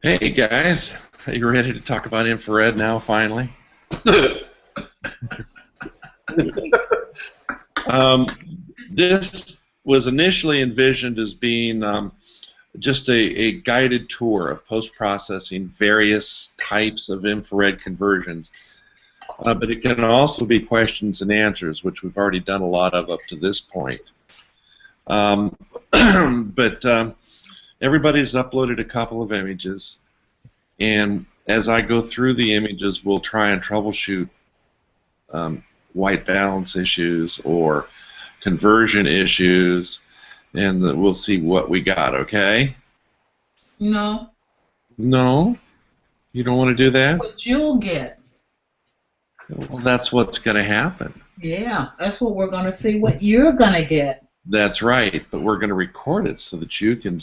Hey guys, are you ready to talk about infrared now finally? um, this was initially envisioned as being just a guided tour of post-processing various types of infrared conversions, but it can also be questions and answers, which we've already done a lot of up to this point. But everybody's uploaded a couple of images, and as I go through the images, we'll try and troubleshoot white balance issues or conversion issues, and we'll see what we got, okay? No. No? You don't want to do that? What you'll get. Well, that's what's going to happen. Yeah, that's what we're going to see, what you're going to get. That's right, but we're going to record it so that you can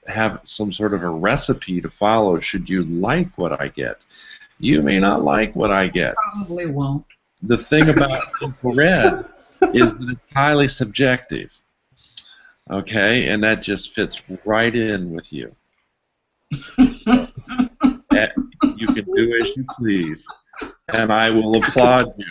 have some sort of a recipe to follow should you like what I get. You may not like what I get. Probably won't. The thing about infrared is that it's highly subjective, okay, and that just fits right in with you. You can do as you please, and I will applaud you.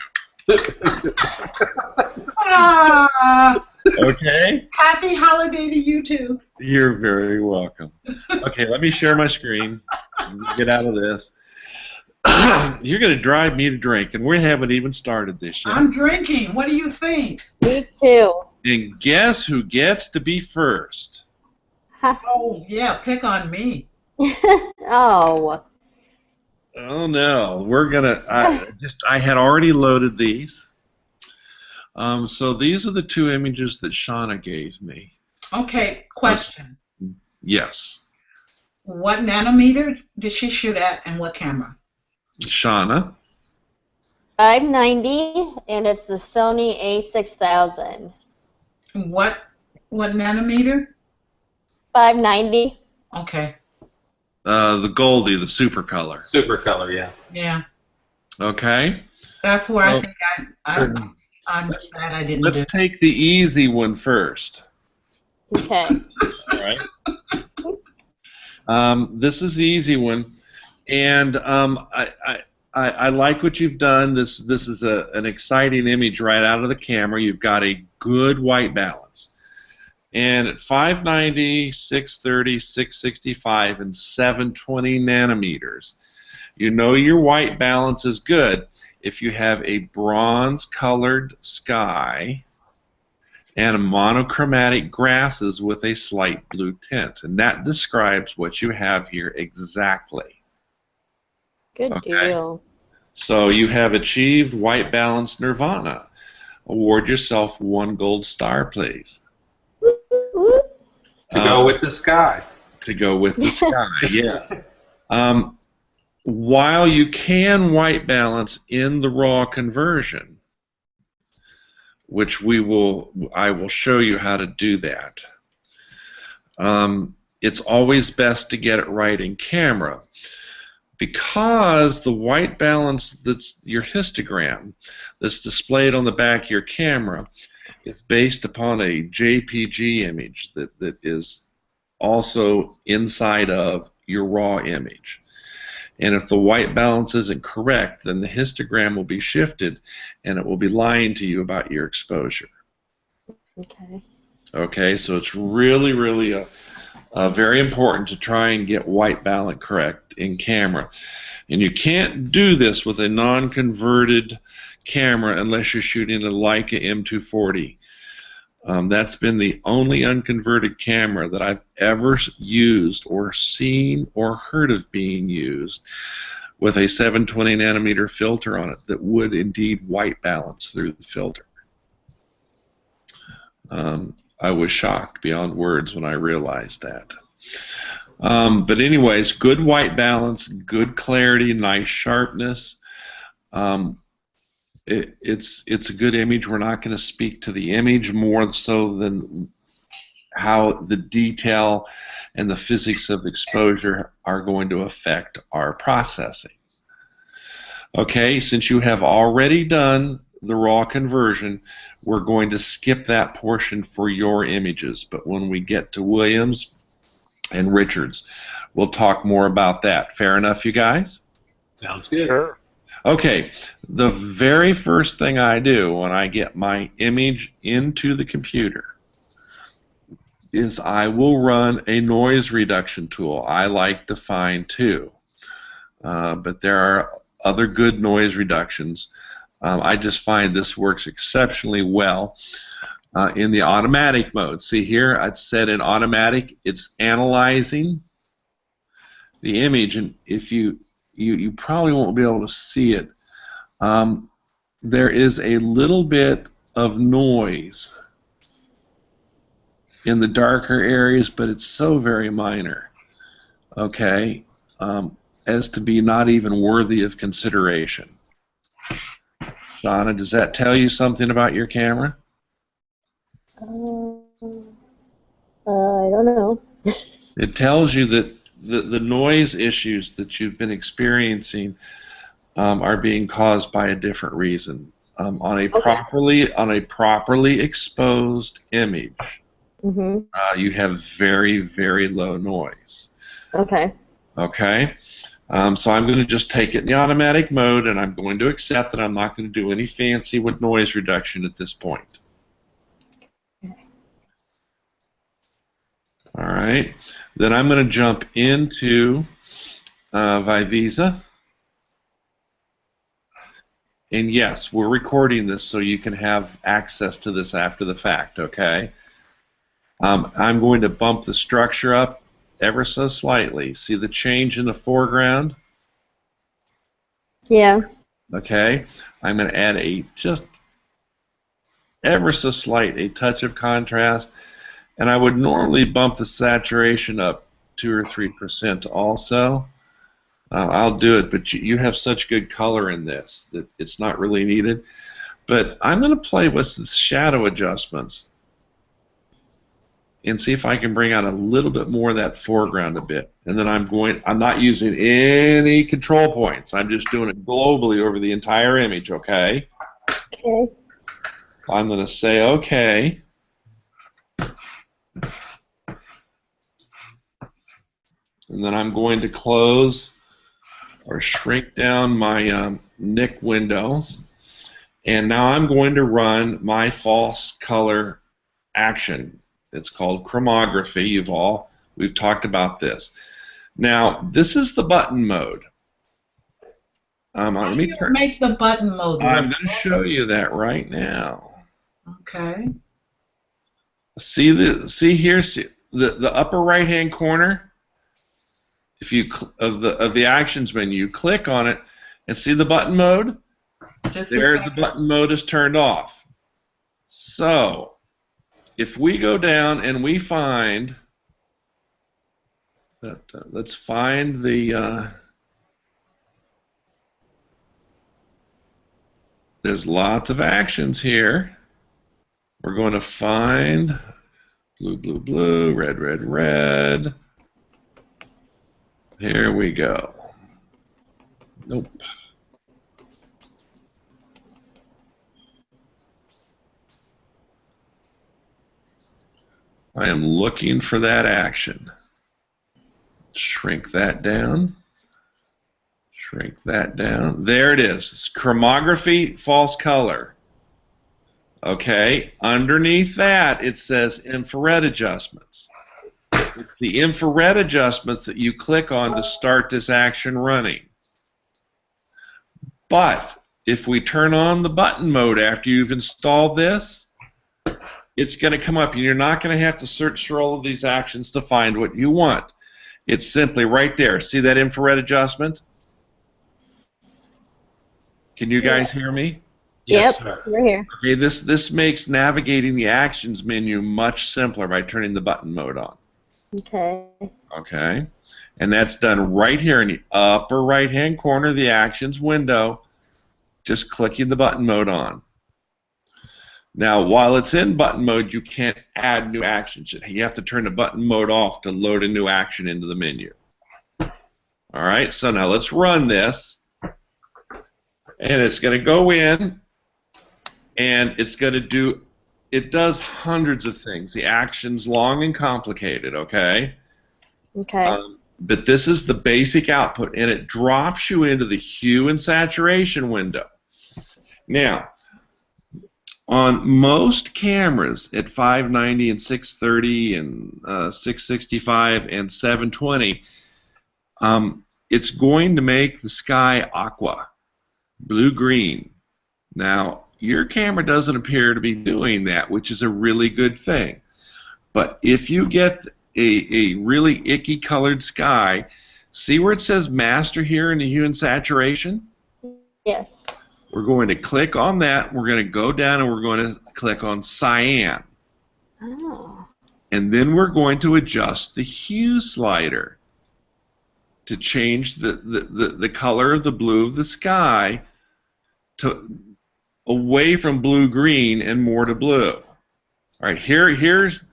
Okay? Happy holiday to you too. You're very welcome. Okay, let me share my screen. Get out of this. You're going to drive me to drink, and we haven't even started this yet. I'm drinking. What do you think? Me too. And guess who gets to be first? Oh, yeah, pick on me. Oh. Oh, no. We're going to... I had already loaded these. So these are the two images that Shauna gave me. Okay, question. Yes. What nanometer did she shoot at and what camera? Shauna? 590, and it's the Sony A6000. What nanometer? 590. Okay. The Goldie, the super color. Super color, yeah. Yeah. Okay. That's where I think I'm sad I didn't do. Let's take the easy one first. Okay. All right. This is the easy one, and I like what you've done. This is an exciting image right out of the camera. You've got a good white balance. And at 590, 630, 665, and 720 nanometers, you know your white balance is good if you have a bronze-colored sky and a monochromatic grasses with a slight blue tint. And that describes what you have here exactly. Good deal. So you have achieved white balance nirvana. Award yourself 1 gold star, please. To go with the sky. To go with the sky, yes. While you can white balance in the raw conversion, which I will show you how to do that. It's always best to get it right in camera, because the white balance that's your histogram that's displayed on the back of your camera is based upon a JPG image that is also inside of your raw image. And if the white balance isn't correct, then the histogram will be shifted and it will be lying to you about your exposure. Okay. Okay, so it's really, really very important to try and get white balance correct in camera. And you can't do this with a non-converted camera unless you're shooting a Leica M240. That's been the only unconverted camera that I've ever used or seen or heard of being used with a 720 nanometer filter on it that would indeed white balance through the filter. I was shocked beyond words when I realized that. But anyways, good white balance, good clarity, nice sharpness. It's a good image. We're not going to speak to the image more so than how the detail and the physics of exposure are going to affect our processing. Okay, since you have already done the raw conversion, we're going to skip that portion for your images. But when we get to Williams and Richards. We'll talk more about that. Fair enough, you guys? Sounds good. Sure. Okay, the very first thing I do when I get my image into the computer is I will run a noise reduction tool. I like to find two, but there are other good noise reductions. I just find this works exceptionally well in the automatic mode. See here, I've set in automatic. It's analyzing the image, and if you probably won't be able to see it. There is a little bit of noise in the darker areas, but it's so very minor, okay, as to be not even worthy of consideration. Donna, does that tell you something about your camera? I don't know. It tells you that the noise issues that you've been experiencing are being caused by a different reason. On a properly exposed image, you have very, very low noise. Okay. Okay. So I'm going to just take it in the automatic mode, and I'm going to accept that I'm not going to do any fancy with noise reduction at this point. All right. Then I'm going to jump into Vivisa. And yes, we're recording this so you can have access to this after the fact, okay? I'm going to bump the structure up ever so slightly. See the change in the foreground? Yeah. Okay. I'm going to add a just ever so slight a touch of contrast, and I would normally bump the saturation up 2 or 3% also. I'll do it, but you have such good color in this that it's not really needed. But I'm going to play with the shadow adjustments and see if I can bring out a little bit more of that foreground a bit. And then I'm not using any control points. I'm just doing it globally over the entire image, okay? Okay. I'm going to say okay. And then I'm going to close or shrink down my NIC windows. And now I'm going to run my false color action. It's called chromography. We've talked about this. Now, this is the button mode. Let me make the button mode work. I'm going to show you that right now. Okay. See the upper right hand corner? If you of the actions menu, click on it and see the button mode. There, the button mode is turned off. So, if we go down and we find that, let's find the. There's lots of actions here. We're going to find blue, blue, blue, red, red, red. Here we go. Nope. I am looking for that action. Shrink that down. Shrink that down. There it is. It's chromography, false color. Okay. Underneath that, it says infrared adjustments. It's the infrared adjustments that you click on to start this action running. But if we turn on the button mode after you've installed this, it's going to come up, and you're not going to have to search through all of these actions to find what you want. It's simply right there. See that infrared adjustment? Can you guys hear me? Yes, Yep, sir. we're here. Okay, this makes navigating the actions menu much simpler by turning the button mode on. Okay. Okay, and that's done right here in the upper right-hand corner of the actions window, just clicking the button mode on. Now, while it's in button mode, you can't add new actions. You have to turn the button mode off to load a new action into the menu. All right, so now let's run this, and it's going to go in, and it's going to do, it does hundreds of things. The action's long and complicated, okay? Okay. But this is the basic output, and it drops you into the hue and saturation window. Now, on most cameras at 590 and 630 and 665 and 720, it's going to make the sky aqua, blue-green. Now, your camera doesn't appear to be doing that, which is a really good thing. But if you get a really icky colored sky, see where it says master here in the hue and saturation? Yes. We're going to click on that. We're going to go down and we're going to click on cyan. Oh. And then we're going to adjust the hue slider to change the color of the blue of the sky to away from blue-green and more to blue. All right, here's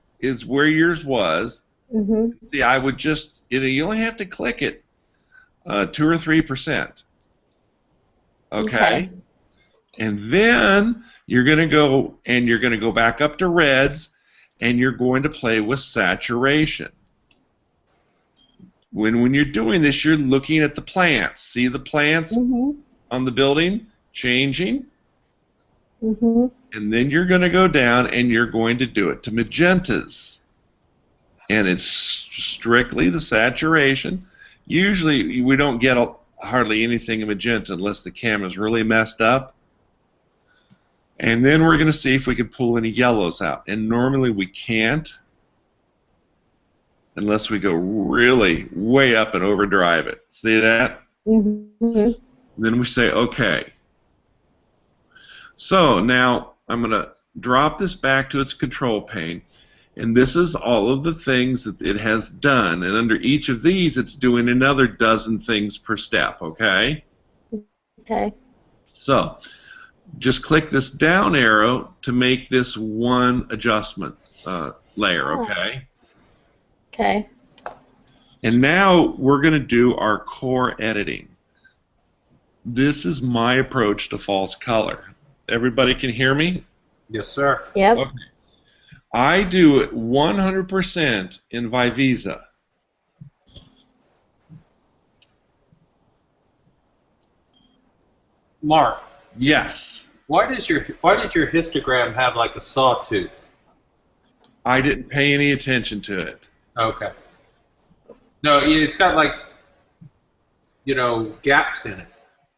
where yours was. Mm-hmm. See, I would just, you only have to click it 2 or 3%. Okay? And then you're going to go and you're going to go back up to reds and you're going to play with saturation. When you're doing this, you're looking at the plants. See the plants on the building changing? Mm-hmm. And then you're going to go down and you're going to do it to magentas. And it's strictly the saturation. Usually we don't get hardly anything in magenta unless the camera's really messed up. And then we're going to see if we can pull any yellows out. And normally we can't unless we go really way up and overdrive it. See that? Mm-hmm. Then we say OK. So now I'm going to drop this back to its control pane. And this is all of the things that it has done. And under each of these, it's doing another dozen things per step, okay? Okay. So just click this down arrow to make this one adjustment layer, okay? Okay. And now we're going to do our core editing. This is my approach to false color. Everybody can hear me? Yes, sir. Yep. Okay. I do it 100% in Vivisa. Mark, Yes. why did your histogram have like a sawtooth? I didn't pay any attention to it. Okay. No, it's got like, gaps in it.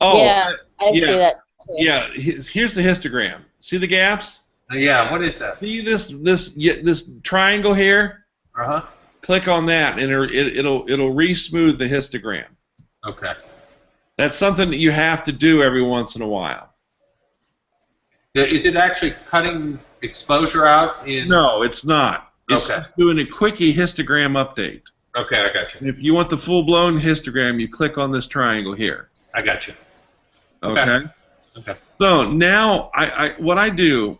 Oh, Yeah, I yeah. see that too. Yeah, here's the histogram. See the gaps? Yeah, what is that? See this triangle here? Uh-huh. Click on that, and it'll re-smooth the histogram. Okay. That's something that you have to do every once in a while. Is it actually cutting exposure out in? No, it's not. It's Okay. just doing a quickie histogram update. Okay, I got you. And if you want the full-blown histogram, you click on this triangle here. I got you. Okay? Okay. So now what I do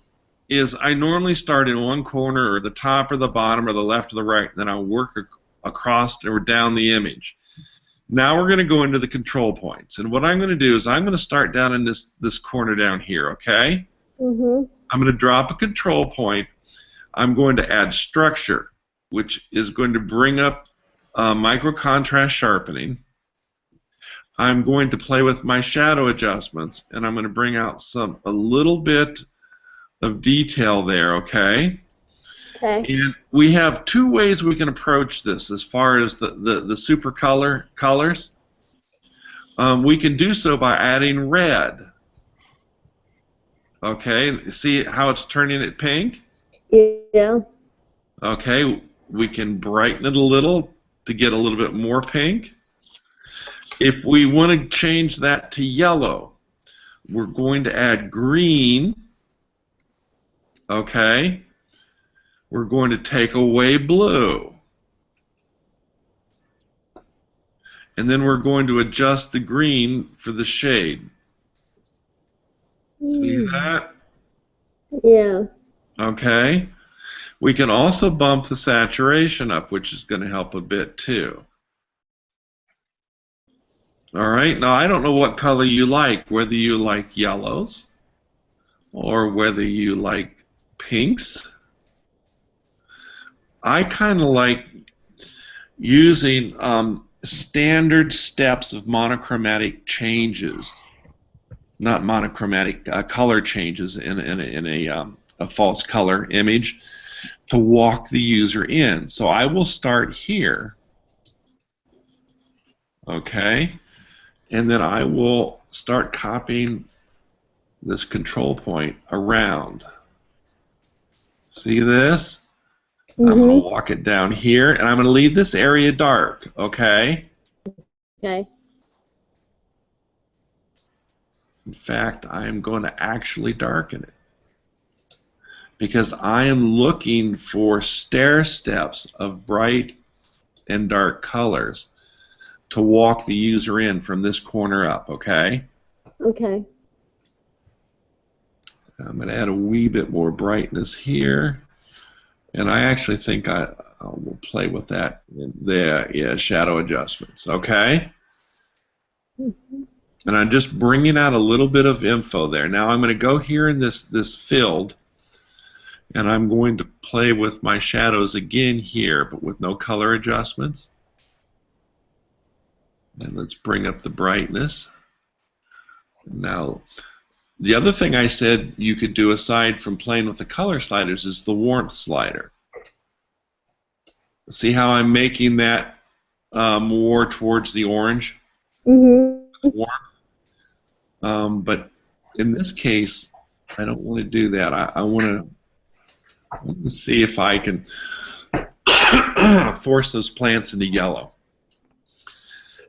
is I normally start in one corner or the top or the bottom or the left or the right, and then I'll work across or down the image. Now we're going to go into the control points. And what I'm going to do is I'm going to start down in this corner down here, okay? Mm-hmm. I'm going to drop a control point. I'm going to add structure, which is going to bring up micro contrast sharpening. I'm going to play with my shadow adjustments, and I'm going to bring out a little bit of detail there, okay? Okay. And we have two ways we can approach this as far as the super colors. We can do so by adding red. Okay, see how it's turning it pink? Yeah. Okay, we can brighten it a little to get a little bit more pink. If we want to change that to yellow, we're going to add green. Okay, we're going to take away blue. And then we're going to adjust the green for the shade. See that? Yeah. Okay. We can also bump the saturation up, which is going to help a bit too. All right. Now, I don't know what color you like, whether you like yellows or whether you like pinks. I kind of like, using standard steps of monochromatic changes, not monochromatic color changes in a false color image, to walk the user in. So I will start here, okay, and then I will start copying this control point around. See this? I'm going to walk it down here, and I'm going to leave this area dark, okay? Okay. In fact, I am going to actually darken it because I am looking for stair steps of bright and dark colors to walk the user in from this corner up, okay? Okay. I'm going to add a wee bit more brightness here, and I actually think I will play with that in the shadow adjustments, okay? And I'm just bringing out a little bit of info there. Now I'm going to go here in this field, and I'm going to play with my shadows again here, but with no color adjustments. And let's bring up the brightness. Now, the other thing I said you could do aside from playing with the color sliders is the warmth slider. See how I'm making that more towards the orange? Warm. But in this case, I don't want to do that. I want to see if I can force those plants into yellow.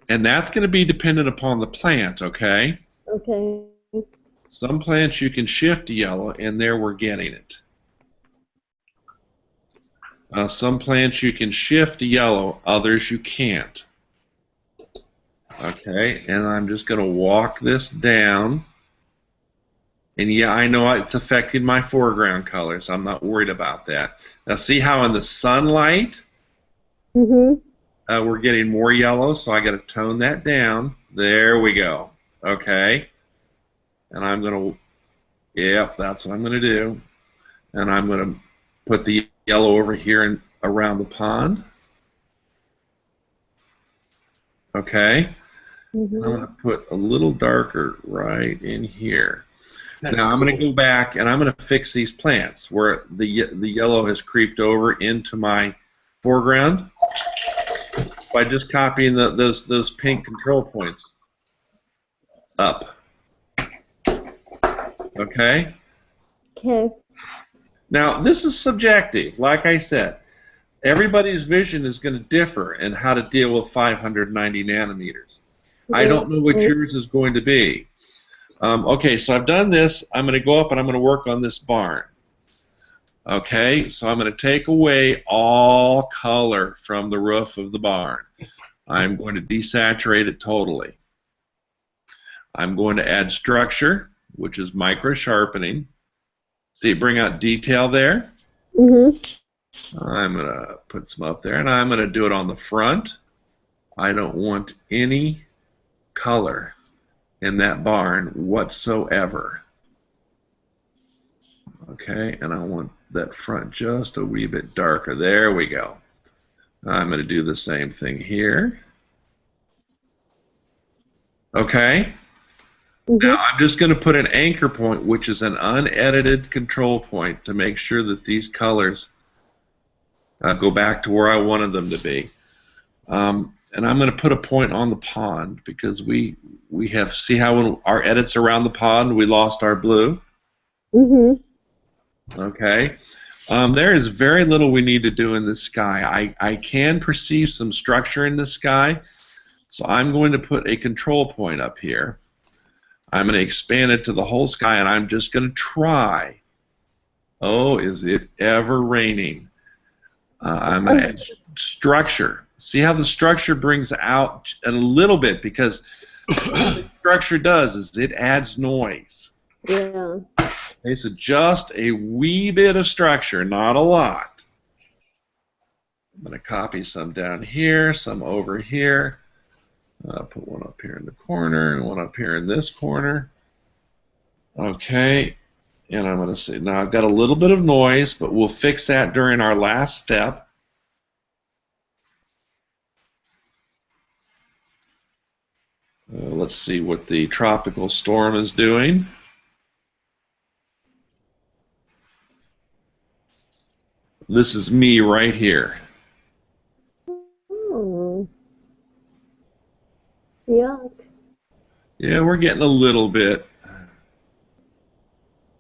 And that's going to be dependent upon the plant, okay? Okay. Some plants you can shift to yellow, and there we're getting it. Some plants you can shift to yellow, others you can't. Okay, and I'm just going to walk this down. And yeah, I know it's affecting my foreground colors. I'm not worried about that. Now see how in the sunlight we're getting more yellow, so I got to tone that down. There we go. Okay. And I'm going to, yep, that's what I'm going to do. And I'm going to put the yellow over here and around the pond. Okay. I'm going to put a little darker right in here. That's now I'm cool. going to go back and I'm going to fix these plants where the yellow has creeped over into my foreground by just copying those pink control points up. Okay? Okay. Now, this is subjective. Like I said, everybody's vision is going to differ in how to deal with 590 nanometers. I don't know what yours is going to be. Okay, so I've done this. I'm going to go up and I'm going to work on this barn. Okay, so I'm going to take away all color from the roof of the barn. I'm going to desaturate it totally. I'm going to add structure, which is micro sharpening. See, bring out detail there. I'm going to put some up there, and I'm going to do it on the front. I don't want any color in that barn whatsoever. Okay, and I want that front just a wee bit darker. There we go. I'm going to do the same thing here. Okay. Now I'm just going to put an anchor point, which is an unedited control point, to make sure that these colors go back to where I wanted them to be. And I'm going to put a point on the pond because we have, see how when our edits around the pond we lost our blue? Okay. There is very little we need to do in the sky. I can perceive some structure in the sky, so I'm going to put a control point up here. I'm going to expand it to the whole sky, and I'm just going to try. Oh, is it ever raining? I'm going to add structure. See how the structure brings out a little bit, because what the structure does is it adds noise. Yeah. Okay, so just a wee bit of structure, not a lot. I'm going to copy some down here, some over here. I'll put one up here in the corner and one up here in this corner. Okay, and I'm going to say, now I've got a little bit of noise, but we'll fix that during our last step. Let's see what the tropical storm is doing. This is me right here. Oh. Yuck. Yeah, we're getting a little bit.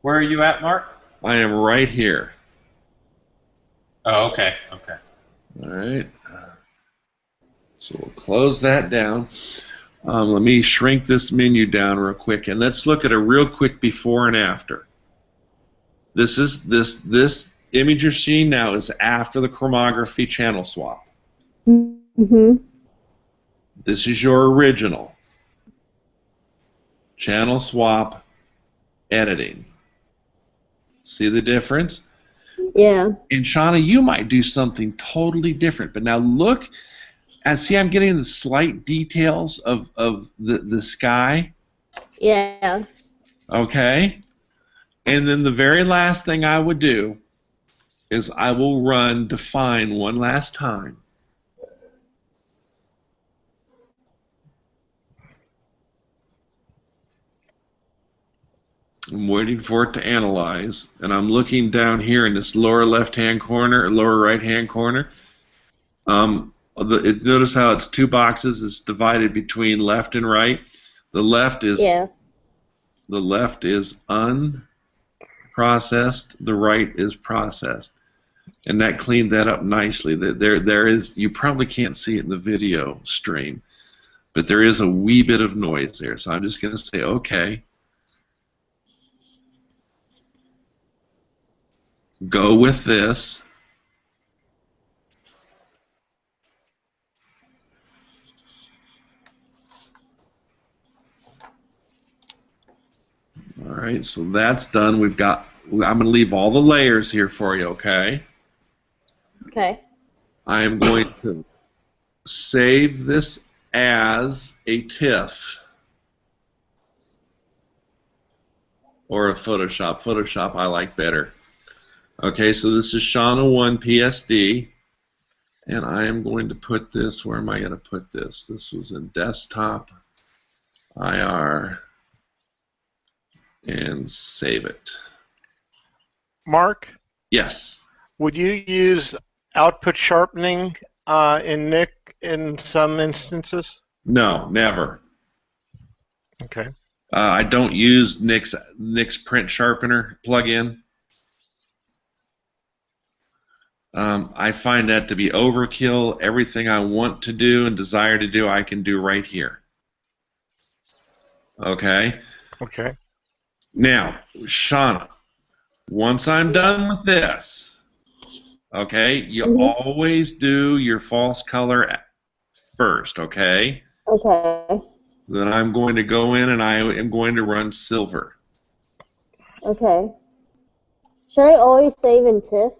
Where are you at, Mark? I am right here. Oh, okay, okay. All right. So we'll close that down. Let me shrink this menu down real quick, and let's look at a real quick before and after. This image you're seeing now is after the chromography channel swap. Mm-hmm. This is your original. Channel swap editing. See the difference? Yeah. And Shauna, you might do something totally different. But now look, and see I'm getting the slight details of the sky. Yeah. Okay? And then the very last thing I would do is I will run define one last time. I'm waiting for it to analyze, and I'm looking down here in this lower left-hand corner, or lower right-hand corner. Notice how it's two boxes. It's divided between left and right. The left is unprocessed. The right is processed, and that cleaned that up nicely. There is, you probably can't see it in the video stream, but there is a wee bit of noise there. So I'm just going to say okay. Go with this. All right, so that's done. I'm going to leave all the layers here for you, okay? Okay. I am going to save this as a TIFF or a Photoshop. Photoshop I like better. Okay, so this is Shauna 1 PSD, and I am going to put this, where am I going to put this? This was in desktop, IR, and save it. Mark, Yes. would you use output sharpening in Nick in some instances? No, never. Okay. I don't use Nick's print sharpener plugin. I find that to be overkill. Everything I want to do and desire to do, I can do right here. Okay? Okay. Now, Shauna, once I'm done with this, okay, you always do your false color first, okay? Okay. Then I'm going to go in and I am going to run silver. Okay. Should I always save in TIFF?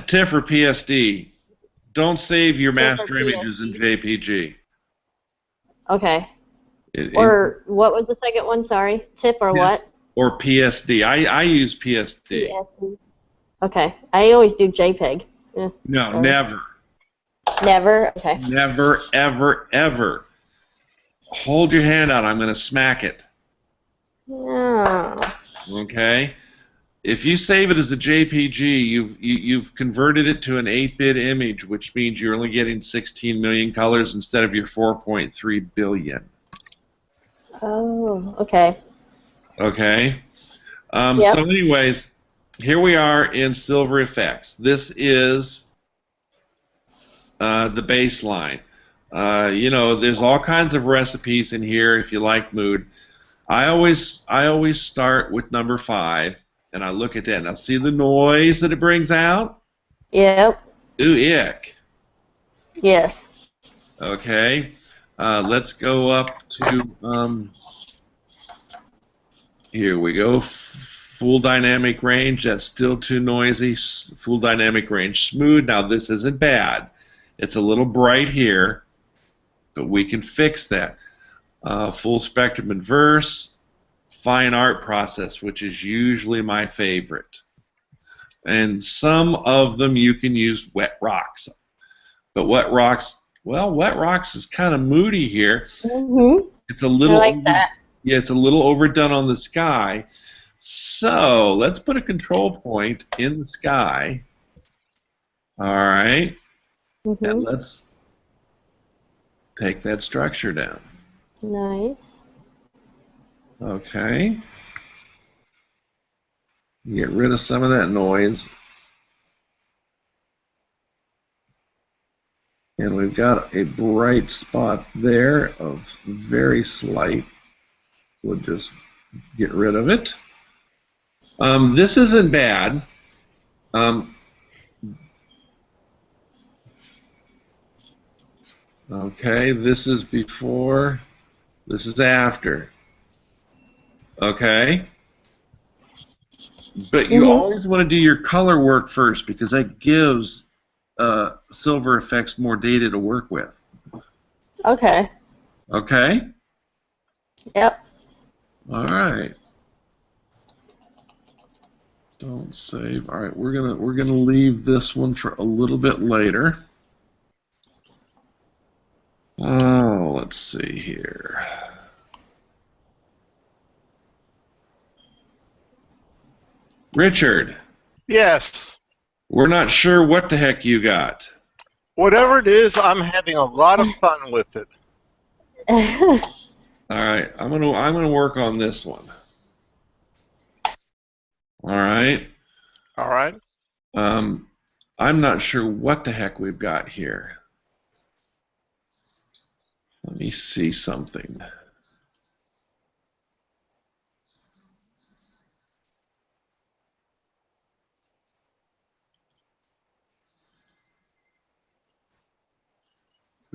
TIFF or PSD, don't save your TIFF or master images in JPG. Okay. Or what was the second one? Sorry. TIFF or what? Or PSD. I use PSD. PSD. Okay. I always do JPEG. No, never. Never? Okay. Never, ever, ever. Hold your hand out. I'm going to smack it. No. Okay? If you save it as a JPG, you've converted it to an 8-bit image, which means you're only getting 16 million colors instead of your 4.3 billion. Oh, okay. Okay? Yep. So anyways, here we are in Silver Effects. This is the baseline. You know, there's all kinds of recipes in here if you like mood. I always start with number 5. And I look at that, and I see the noise that it brings out. Yep. Ooh, ick. Yes. Okay. Let's go up to, here we go, full dynamic range. That's still too noisy. Full dynamic range smooth. Now, this isn't bad. It's a little bright here, but we can fix that. Full spectrum inverse. Fine art process, which is usually my favorite. And some of them you can use wet rocks. But wet rocks well, Wet Rocks is kind of moody here. Mm-hmm. It's a little I like that. Yeah, it's a little overdone on the sky. So let's put a control point in the sky. All right, Mm-hmm. and let's take that structure down. Nice. Okay. Get rid of some of that noise. And we've got a bright spot there of very slight. We'll just get rid of it. This isn't bad. Okay, this is before, this is after. Okay? But you always want to do your color work first because that gives Silver Effects more data to work with. Okay. Okay? Yep. All right. Don't save. All right, we're gonna leave this one for a little bit later. Oh, let's see here. Richard. Yes. We're not sure what the heck you got. Whatever it is, I'm having a lot of fun with it. All right, I'm gonna work on this one. All right. All right. I'm not sure what the heck we've got here. Let me see something.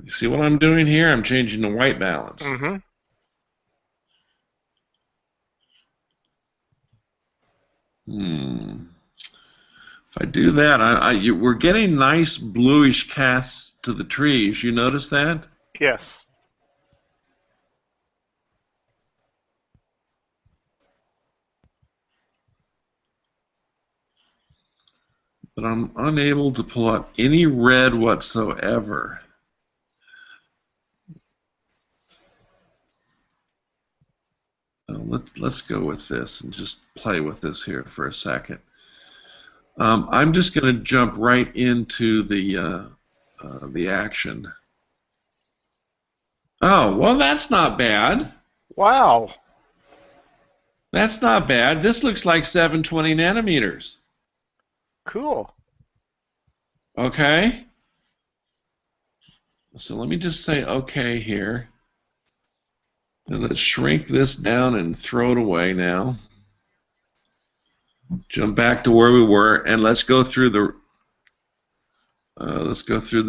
You see what I'm doing here? I'm changing the white balance. Mm-hmm. If I do that, we're getting nice bluish casts to the trees. You notice that? Yes. But I'm unable to pull out any red whatsoever. Let's go with this and just play with this here for a second. I'm just going to jump right into the action. Oh, well, that's not bad. Wow. That's not bad. This looks like 720 nanometers. Cool. Okay. So let me just say okay here. And let's shrink this down and throw it away now. Jump back to where we were, and let's go through the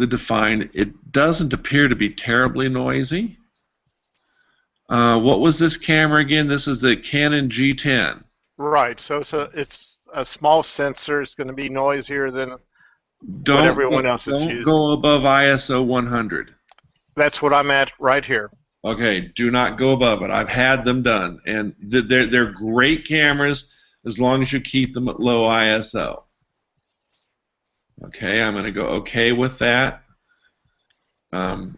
define. It doesn't appear to be terribly noisy. What was this camera again? This is the Canon G10. Right. So it's a small sensor. It's going to be noisier than what everyone else is using. Don't go above ISO 100. That's what I'm at right here. Okay, do not go above it. I've had them done, and they're great cameras as long as you keep them at low ISO. Okay, I'm going to go okay with that. Then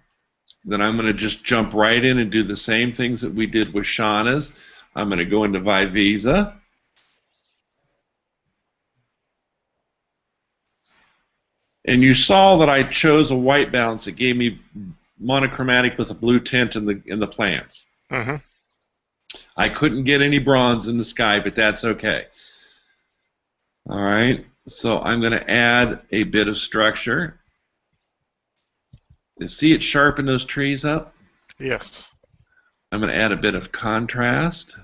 I'm going to just jump right in and do the same things that we did with Shauna's. I'm going to go into Vivisa. And you saw that I chose a white balance. It gave me monochromatic with a blue tint in the plants. Mm-hmm. I couldn't get any bronze in the sky, but that's okay. All right, so I'm going to add a bit of structure. You see it sharpen those trees up? Yes. I'm going to add a bit of contrast.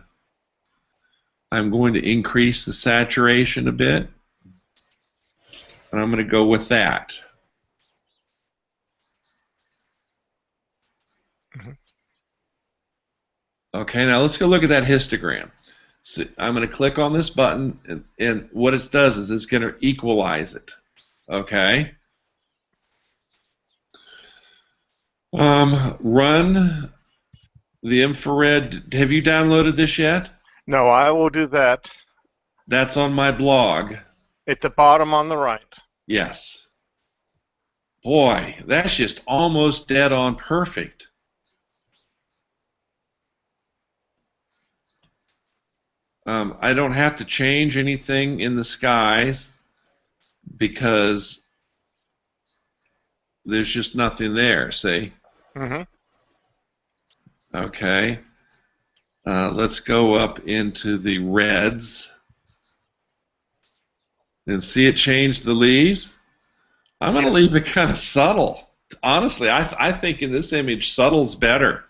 I'm going to increase the saturation a bit. And I'm going to go with that. Mm-hmm. Okay, now let's go look at that histogram. So I'm going to click on this button, and what it does is it's going to equalize it. Okay? Run the infrared. Have you downloaded this yet? No, I will do that. That's on my blog. At the bottom on the right. Yes. Boy, that's just almost dead on perfect. I don't have to change anything in the skies because there's just nothing there, see? Mm-hmm. Okay. Let's go up into the reds and see it change the leaves. I'm going to leave it kind of subtle. Honestly, I think in this image, subtle's better.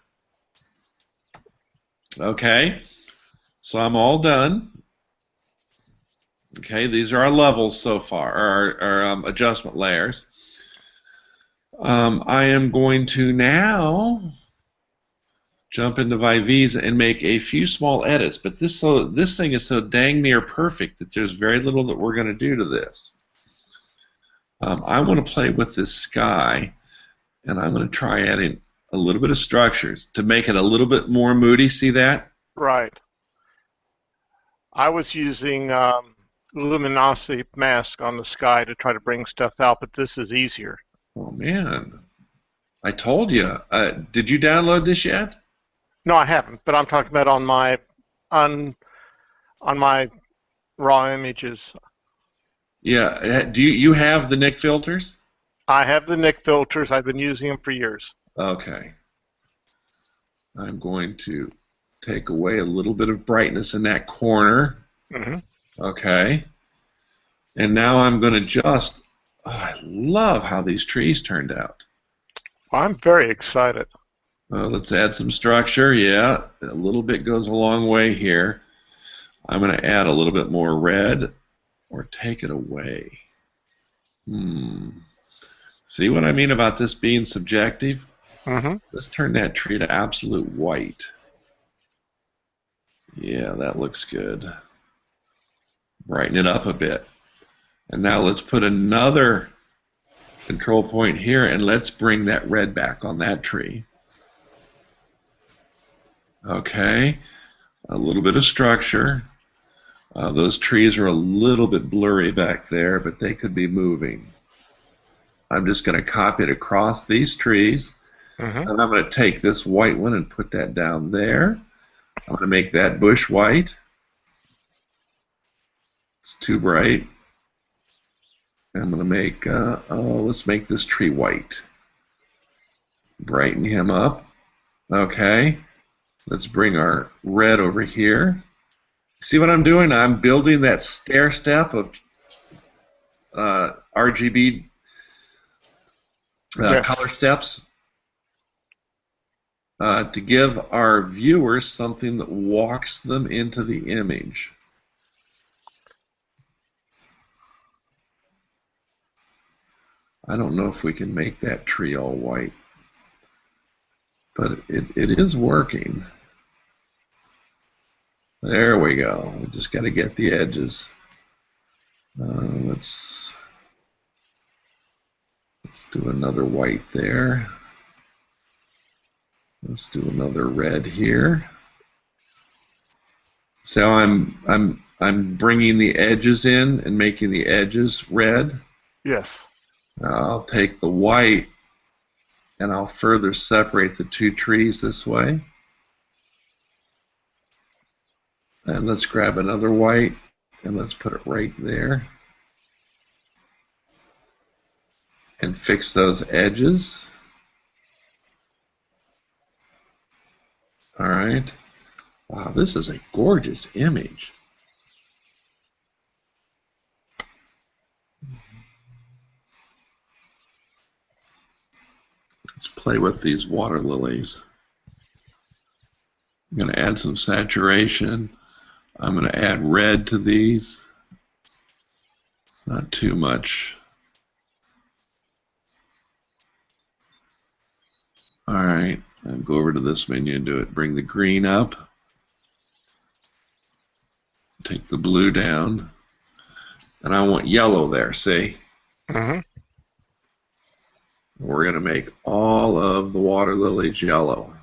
Okay. So I'm all done. Okay, these are our levels so far, our adjustment layers. I am going to now jump into Viveza and make a few small edits, but this thing is so dang near perfect that there's very little that we're going to do to this. I want to play with this sky, and I'm going to try adding a little bit of structures to make it a little bit more moody. See that? Right. I was using luminosity mask on the sky to try to bring stuff out, but this is easier. Oh man, I told you. Did you download this yet? No, I haven't, but I'm talking about on my raw images. Yeah. Do you have the Nick filters? I have the Nick filters. I've been using them for years. Okay. I'm going to take away a little bit of brightness in that corner. Mm-hmm. Okay. And now I'm going to just... Oh, I love how these trees turned out. I'm very excited. Let's add some structure. Yeah, a little bit goes a long way here. I'm going to add a little bit more red or take it away. See what I mean about this being subjective? Mm-hmm. Let's turn that tree to absolute white. Yeah, that looks good. Brighten it up a bit. And now let's put another control point here, and let's bring that red back on that tree. Okay, a little bit of structure. Those trees are a little bit blurry back there, but they could be moving. I'm just going to copy it across these trees, and I'm going to take this white one and put that down there. I'm going to make that bush white. It's too bright. I'm going to make, let's make this tree white. Brighten him up. Okay. Let's bring our red over here. See what I'm doing? I'm building that stair step of RGB color steps to give our viewers something that walks them into the image. I don't know if we can make that tree all white, but it is working. There we go. We just got to get the edges. Let's do another white there. Let's do another red here. So I'm bringing the edges in and making the edges red. Yes. I'll take the white and I'll further separate the two trees this way. And let's grab another white and let's put it right there. And fix those edges. All right. Wow, this is a gorgeous image. Let's play with these water lilies. I'm going to add some saturation. I'm going to add red to these. Not too much. All right. I'll go over to this menu and do it. Bring the green up. Take the blue down. And I want yellow there, see? Mm-hmm. We're going to make all of the water lilies yellow.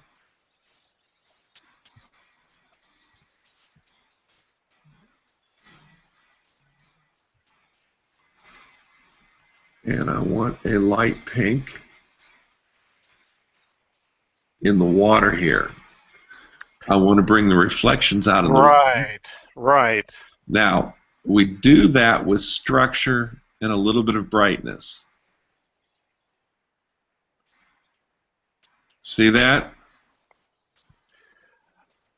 And I want a light pink in the water here. I want to bring the reflections out of the water. Right. Now, we do that with structure and a little bit of brightness. See that?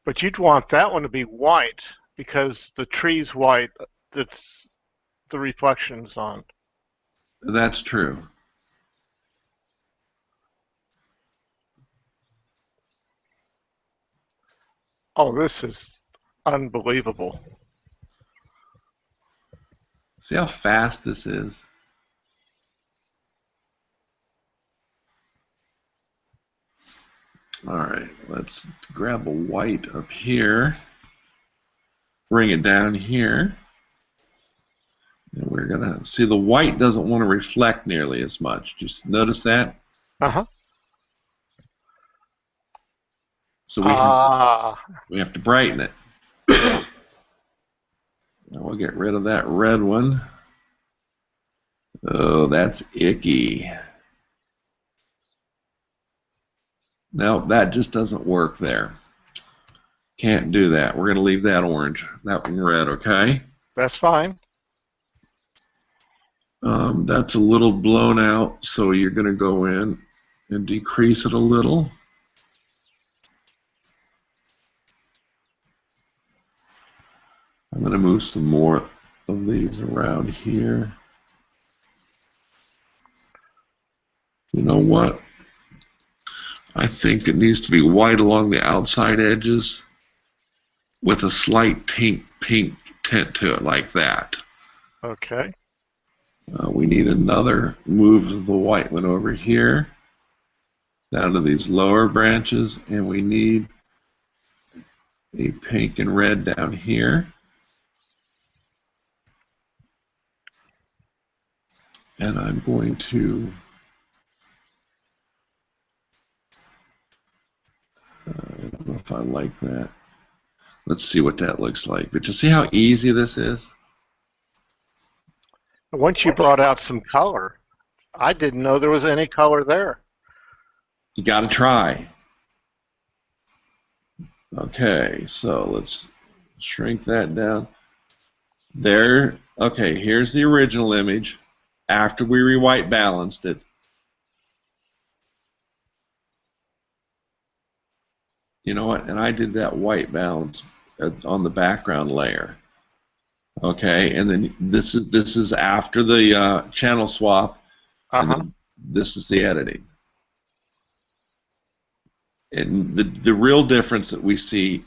But you'd want that one to be white because the tree's white. That's the reflections on. That's true. Oh, this is unbelievable. See how fast this is? All right, let's grab a white up here, bring it down here, and we're gonna see the white doesn't want to reflect nearly as much. Just notice that? Uh-huh. So we have to brighten it. Now we'll get rid of that red one. Oh, that's icky. No, that just doesn't work there. Can't do that. We're going to leave that orange, that one red, okay? That's fine. That's a little blown out, so you're going to go in and decrease it a little. I'm going to move some more of these around here. You know what? I think it needs to be white along the outside edges with a slight pink tint to it, like that. Okay. We need another move of the white one over here down to these lower branches, and we need a pink and red down here. And I'm going to I don't know if I like that. Let's see what that looks like. But you see how easy this is? Once you brought out some color, I didn't know there was any color there. You got to try. Okay, so let's shrink that down. There. Okay, here's the original image after we re-white balanced it. You know what? And I did that white balance on the background layer. Okay, and then this is after the channel swap, and then this is the editing. And the real difference that we see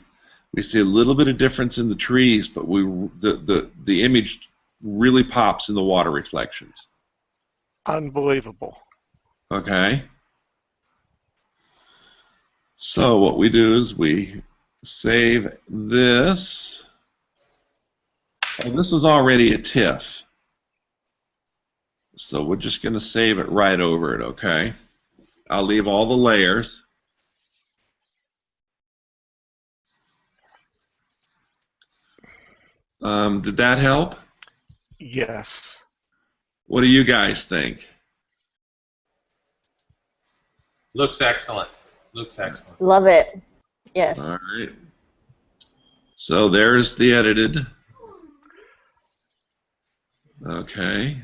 a little bit of difference in the trees, but the image really pops in the water reflections. Unbelievable. Okay. So what we do is we save this. And this was already a TIFF. So we're just going to save it right over it, okay? I'll leave all the layers. Did that help? Yes. What do you guys think? Looks excellent. Looks excellent. Love it. Yes. All right. So there's the edited. Okay.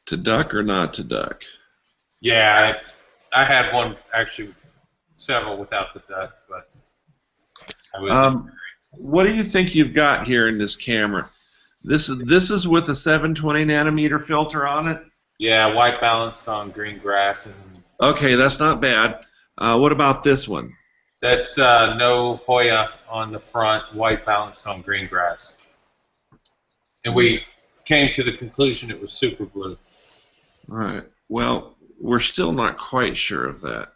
To duck or not to duck? Yeah, I had one, actually several without the duck, but I was. What do you think you've got here in this camera? This is with a 720 nanometer filter on it? Yeah, white balanced on green grass. And okay, that's not bad. What about this one? That's no Hoya on the front, white balanced on green grass. And we came to the conclusion it was super blue. All right. Well, we're still not quite sure of that.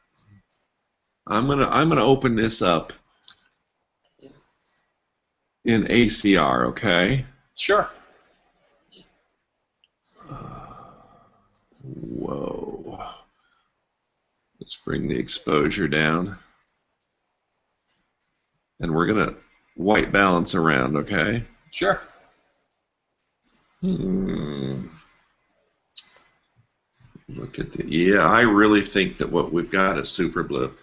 I'm gonna open this up in ACR, okay? Sure. Whoa. Let's bring the exposure down. And we're going to white balance around, okay? Sure. Look at the, yeah, I really think that what we've got is super blue.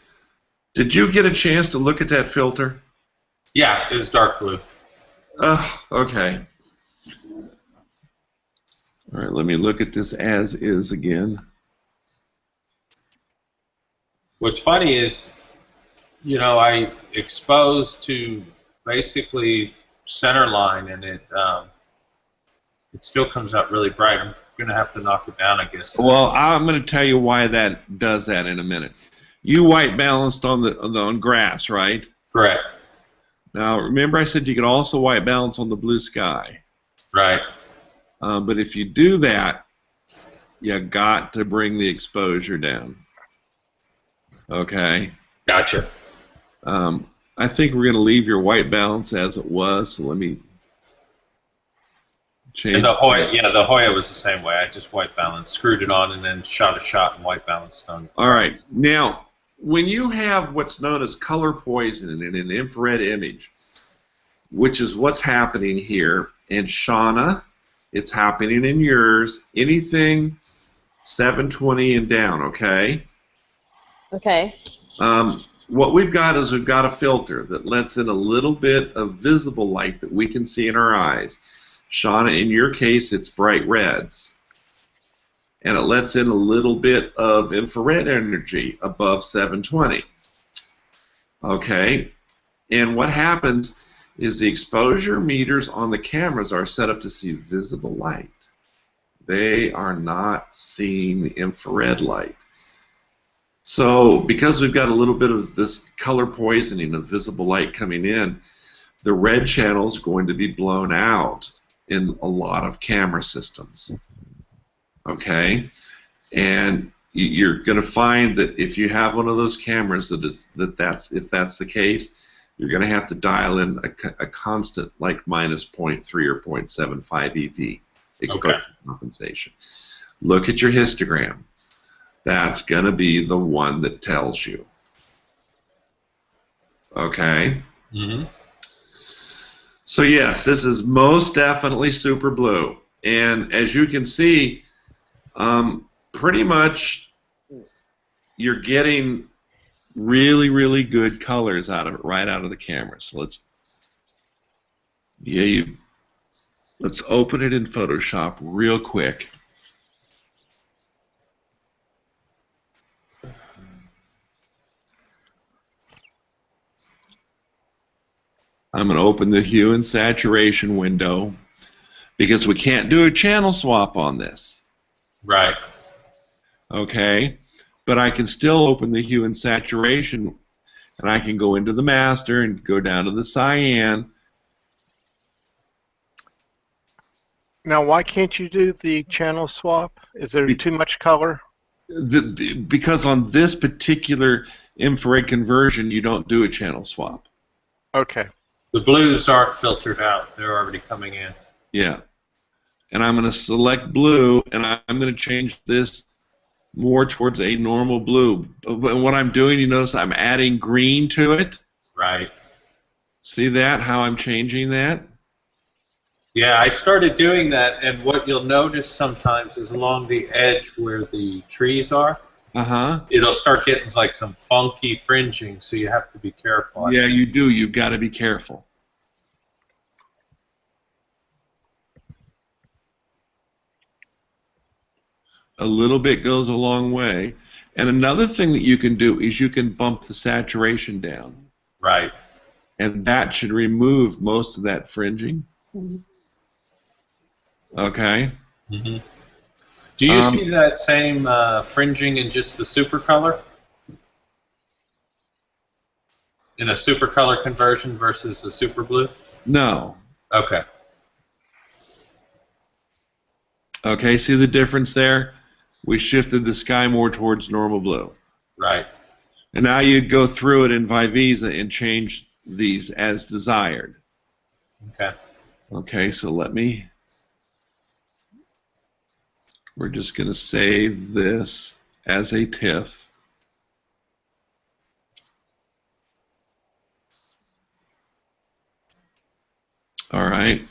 Did you get a chance to look at that filter? Yeah, it was dark blue. Okay. All right, let me look at this as is again. What's funny is, you know, I exposed to basically center line, and it still comes out really bright. I'm gonna have to knock it down, I guess. Well, I'm going to tell you why that does that in a minute. You white balanced on grass, right? Correct. Now, remember I said you could also white balance on the blue sky. Right. But if you do that, you got to bring the exposure down. Okay? Gotcha. I think we're going to leave your white balance as it was, so let me change. And the Hoya, yeah, the Hoya was the same way. I just white balanced, screwed it on, and then shot a shot and white balanced on. All right. Now, when you have what's known as color poisoning in an infrared image, which is what's happening here in Shauna, it's happening in yours, anything 720 and down, okay? Okay. What we've got is we've got a filter that lets in a little bit of visible light that we can see in our eyes. Shauna, in your case, it's bright reds. And it lets in a little bit of infrared energy above 720. Okay? And what happens is the exposure meters on the cameras are set up to see visible light. They are not seeing infrared light. So because we've got a little bit of this color poisoning of visible light coming in, the red channel is going to be blown out in a lot of camera systems. Okay? And you're going to find that if you have one of those cameras if that's the case, you're going to have to dial in a constant like minus 0.3 or 0.75 EV exposure compensation. Look at your histogram. That's going to be the one that tells you. Okay? Mm-hmm. So yes, this is most definitely super blue. And as you can see, pretty much you're getting really, really good colors out of it, right out of the camera. So let's open it in Photoshop real quick. I'm going to open the Hue and Saturation window because we can't do a channel swap on this. Right. Okay? But I can still open the Hue and Saturation, and I can go into the master and go down to the cyan. Now, why can't you do the channel swap? Is there too much color? Because on this particular infrared conversion, you don't do a channel swap. Okay. The blues aren't filtered out. They're already coming in. Yeah. And I'm going to select blue, and I'm going to change this more towards a normal blue. But what I'm doing, you notice I'm adding green to it. Right. See that, how I'm changing that? Yeah, I started doing that, and what you'll notice sometimes is along the edge where the trees are, it'll start getting like some funky fringing, so you have to be careful. Yeah, you do. You've got to be careful. A little bit goes a long way. And another thing that you can do is you can bump the saturation down. Right. And that should remove most of that fringing. Okay? Mm-hmm. Do you see that same fringing in just the super color? In a super color conversion versus the super blue? No. Okay. Okay, see the difference there? We shifted the sky more towards normal blue. Right. And now you'd go through it in Vivisa and change these as desired. Okay. Okay, so we're just going to save this as a TIFF. All right.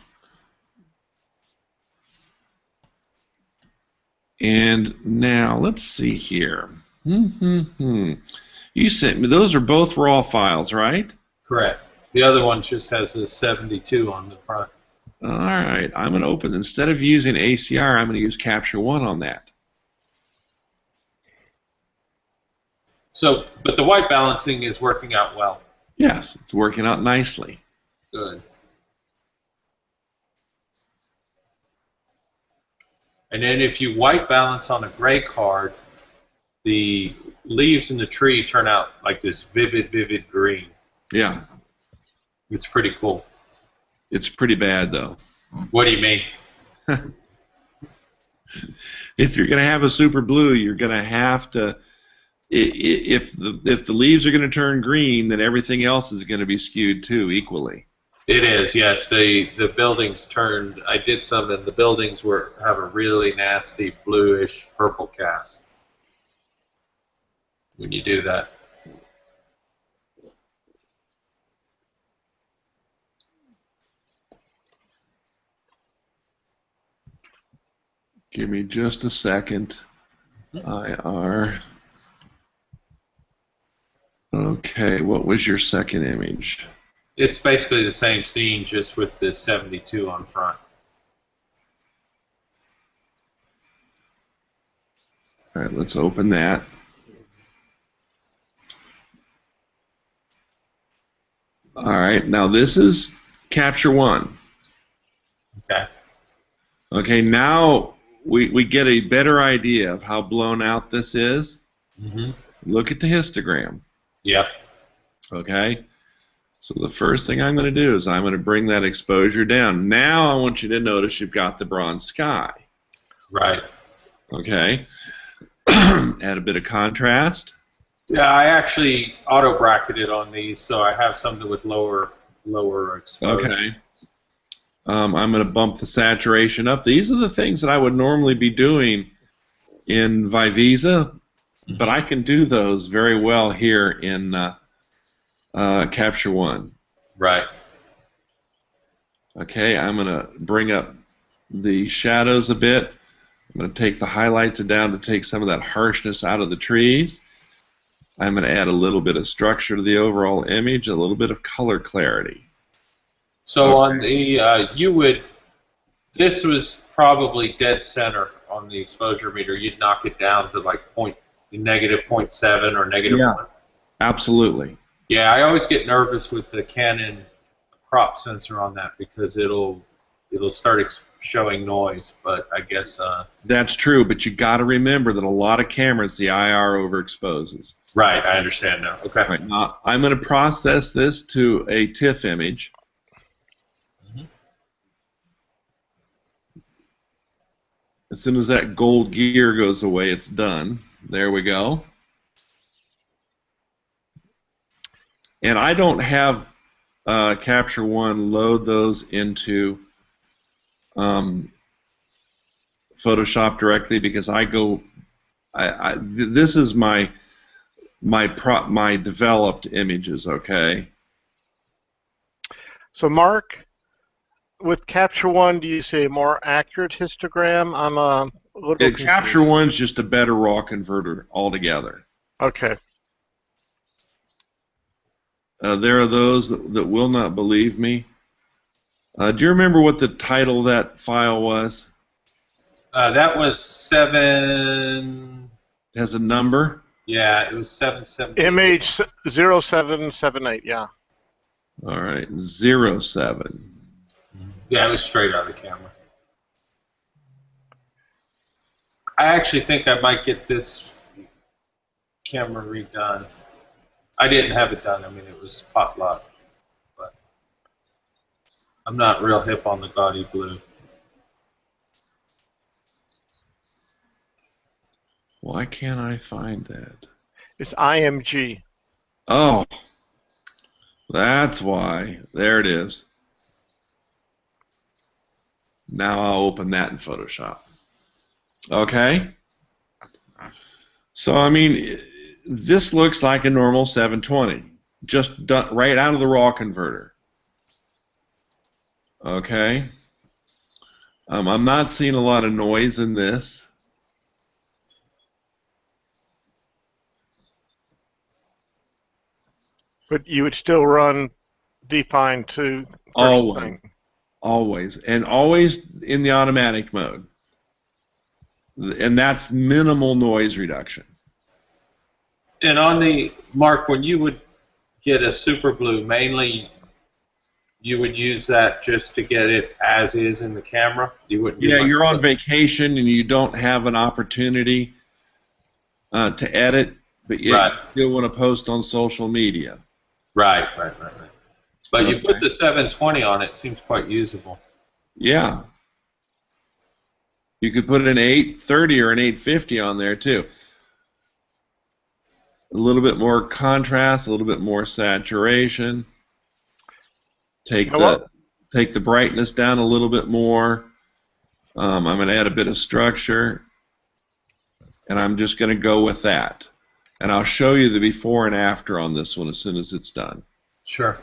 And now let's see here. You sent me, those are both raw files, right? Correct. The other one just has the 72 on the front. All right. I'm going to open, instead of using ACR, I'm going to use Capture One on that. So, but the white balancing is working out well. Yes, it's working out nicely. Good. And then if you white balance on a gray card, the leaves in the tree turn out like this vivid, vivid green. Yeah. It's pretty cool. It's pretty bad, though. What do you mean? If you're going to have a super blue, you're going to have to, if the leaves are going to turn green, then everything else is going to be skewed too, equally. It is, yes. The buildings turned. I did some, and the buildings have a really nasty bluish purple cast when you do that. Give me just a second. IR. Okay, what was your second image? It's basically the same scene, just with the 72 on front. All right, let's open that. All right, now this is Capture One. Okay. Okay, now we get a better idea of how blown out this is. Mm-hmm. Look at the histogram. Yep. Okay. So the first thing I'm going to do is I'm going to bring that exposure down. Now I want you to notice you've got the bronze sky. Right. Okay. Add a bit of contrast. Yeah, I actually auto bracketed on these, so I have something with lower exposure. Okay. I'm going to bump the saturation up. These are the things that I would normally be doing in Vivisa, but I can do those very well here in Capture One. Right. Okay, I'm going to bring up the shadows a bit. I'm going to take the highlights down to take some of that harshness out of the trees. I'm going to add a little bit of structure to the overall image, a little bit of color clarity. So on the, this was probably dead center on the exposure meter. You'd knock it down to like negative 0.7 or negative 1. Absolutely. Yeah, I always get nervous with the Canon crop sensor on that because it'll start showing noise, but I guess... That's true, but you got to remember that a lot of cameras, the IR overexposes. Right, I understand now. Okay. Right, now, I'm going to process this to a TIFF image. As soon as that gold gear goes away, it's done. There we go. And I don't have Capture One load those into Photoshop directly because I go. This is my developed images. Okay. So Mark, with Capture One, do you say a more accurate histogram? I'm a little confused. Capture One's just a better raw converter altogether. Okay. There are those that will not believe me. Do you remember what the title of that file was? That was 7... It has a number? Yeah, it was 778. Image 0778, yeah. All right, 07. Yeah, it was straight out of the camera. I actually think I might get this camera redone. I didn't have it done. I mean, it was pot luck. But I'm not real hip on the gaudy blue. Why can't I find that? It's IMG. Oh, that's why. There it is. Now I'll open that in Photoshop. Okay. So, I mean, this looks like a normal 720, just done right out of the raw converter. Okay. I'm not seeing a lot of noise in this. But you would still run define to first Always. thing. Always. And always in the automatic mode. And that's minimal noise reduction. And on the, Mark, when you would get a super blue, mainly you would use that just to get it as is in the camera? You wouldn't do Yeah, much you're on with it. vacation and you don't have an opportunity to edit, but yet Right. you still want to post on social media. Right. But Okay. you put the 720 on it, seems quite usable. Yeah. You could put an 830 or an 850 on there too. A little bit more contrast, a little bit more saturation. Take the brightness down a little bit more. I'm going to add a bit of structure, and I'm just going to go with that. And I'll show you the before and after on this one as soon as it's done. Sure.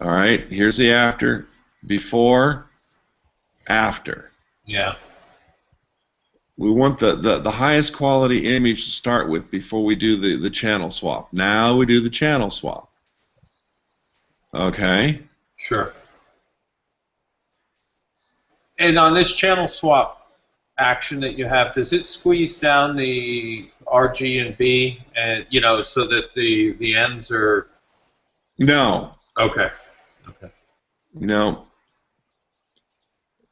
All right, here's the after, before, after. Yeah. We want the highest quality image to start with before we do the channel swap. Now we do the channel swap. Okay? Sure. And on this channel swap action that you have, does it squeeze down the RG and B, and so that the ends are? No. Okay. No.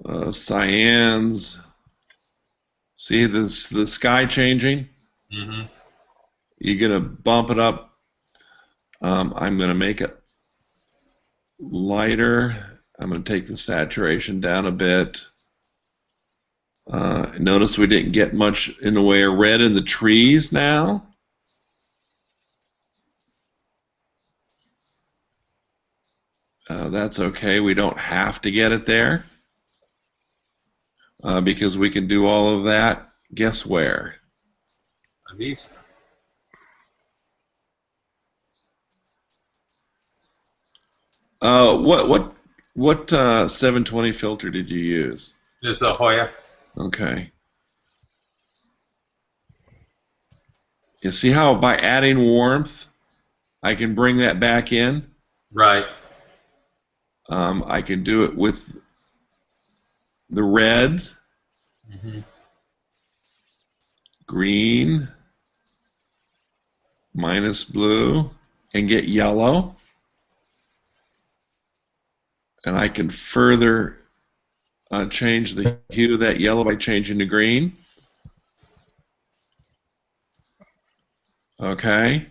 Cyans. See the sky changing? Mm-hmm. You're going to bump it up. I'm going to make it lighter. I'm going to take the saturation down a bit. Notice we didn't get much in the way of red in the trees now. That's okay. We don't have to get it there because we can do all of that. Guess where? These. What 720 filter did you use? This is a Hoya. Okay. You see how by adding warmth, I can bring that back in? Right. I can do it with the red, green, minus blue, and get yellow. And I can further change the hue of that yellow by changing to green. Okay.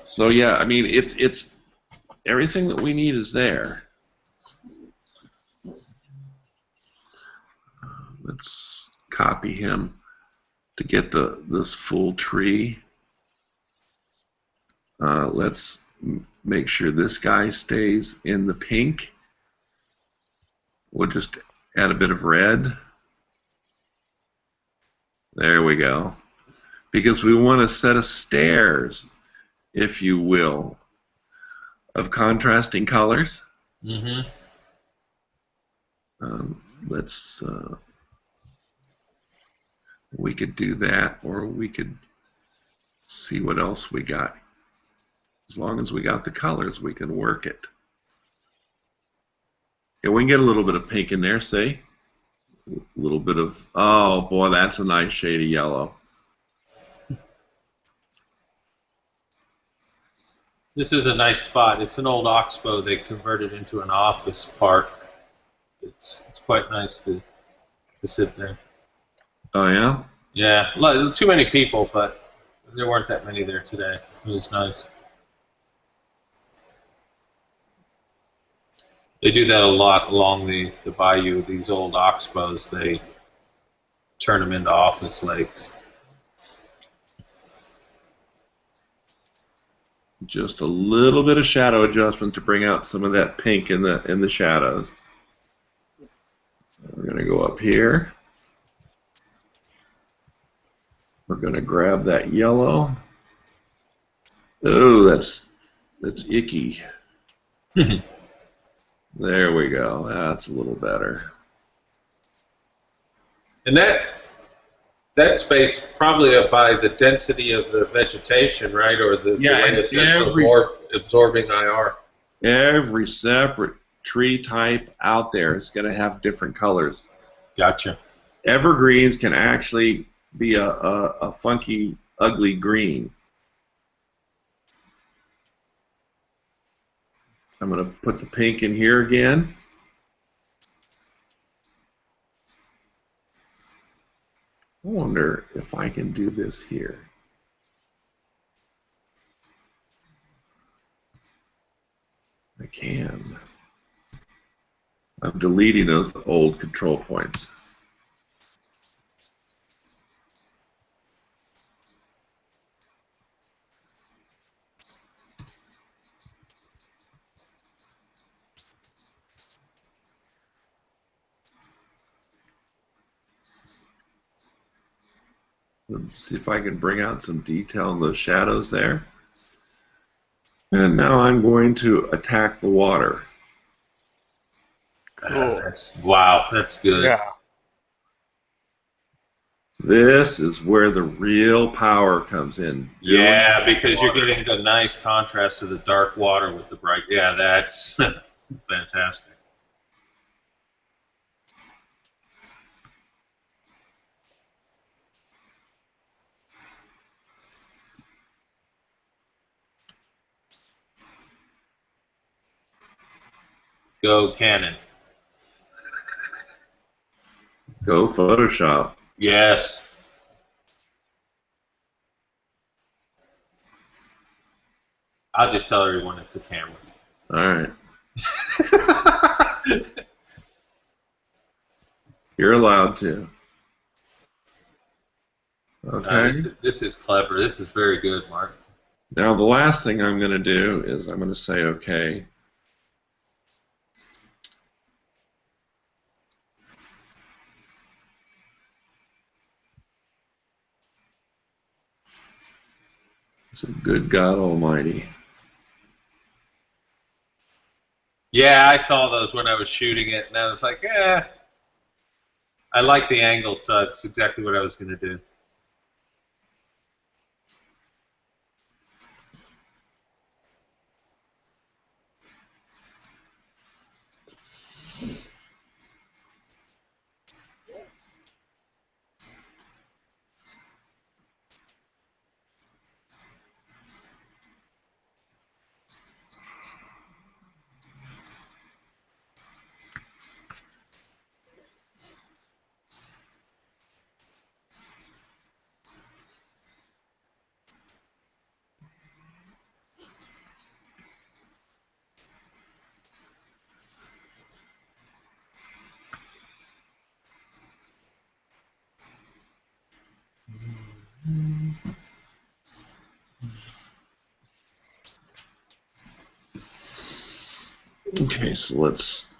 So yeah, I mean it's everything that we need is there. Let's copy him to get this full tree. Let's make sure this guy stays in the pink. We'll just add a bit of red. There we go. Because we want a set of stairs, if you will, of contrasting colors. We could do that, or we could see what else we got. As long as we got the colors, we can work it. Yeah, we can get a little bit of pink in there, see? A little bit of, oh boy, that's a nice shade of yellow. This is a nice spot. It's an old oxbow they converted into an office park. It's quite nice to sit there. Oh yeah? Yeah, too many people, but there weren't that many there today. It was nice. They do that a lot along the bayou, these old oxbows. They turn them into office lakes. Just a little bit of shadow adjustment to bring out some of that pink in the shadows. We're going to go up here. We're going to grab that yellow. Oh, that's that's icky. There we go. That's a little better. And that's based probably by the density of the vegetation, right? Or the way it's absorbing IR. Every separate tree type out there is going to have different colors. Gotcha. Evergreens can actually be a funky, ugly green. I'm going to put the pink in here again. I wonder if I can do this here. I can. I'm deleting those old control points. Let's see if I can bring out some detail in those shadows there. And now I'm going to attack the water. Wow, that's good. Yeah. This is where the real power comes in. Yeah, because you're getting the nice contrast to the dark water with the bright. Yeah, that's fantastic. Go Canon. Go Photoshop. Yes. I'll just tell everyone it's a camera. All right. You're allowed to. Okay. This is clever. This is very good, Mark. Now the last thing I'm going to do is I'm going to say okay. It's a good God Almighty. Yeah, I saw those when I was shooting it, and I was like, eh. I like the angle, so that's exactly what I was going to do. Okay, so let's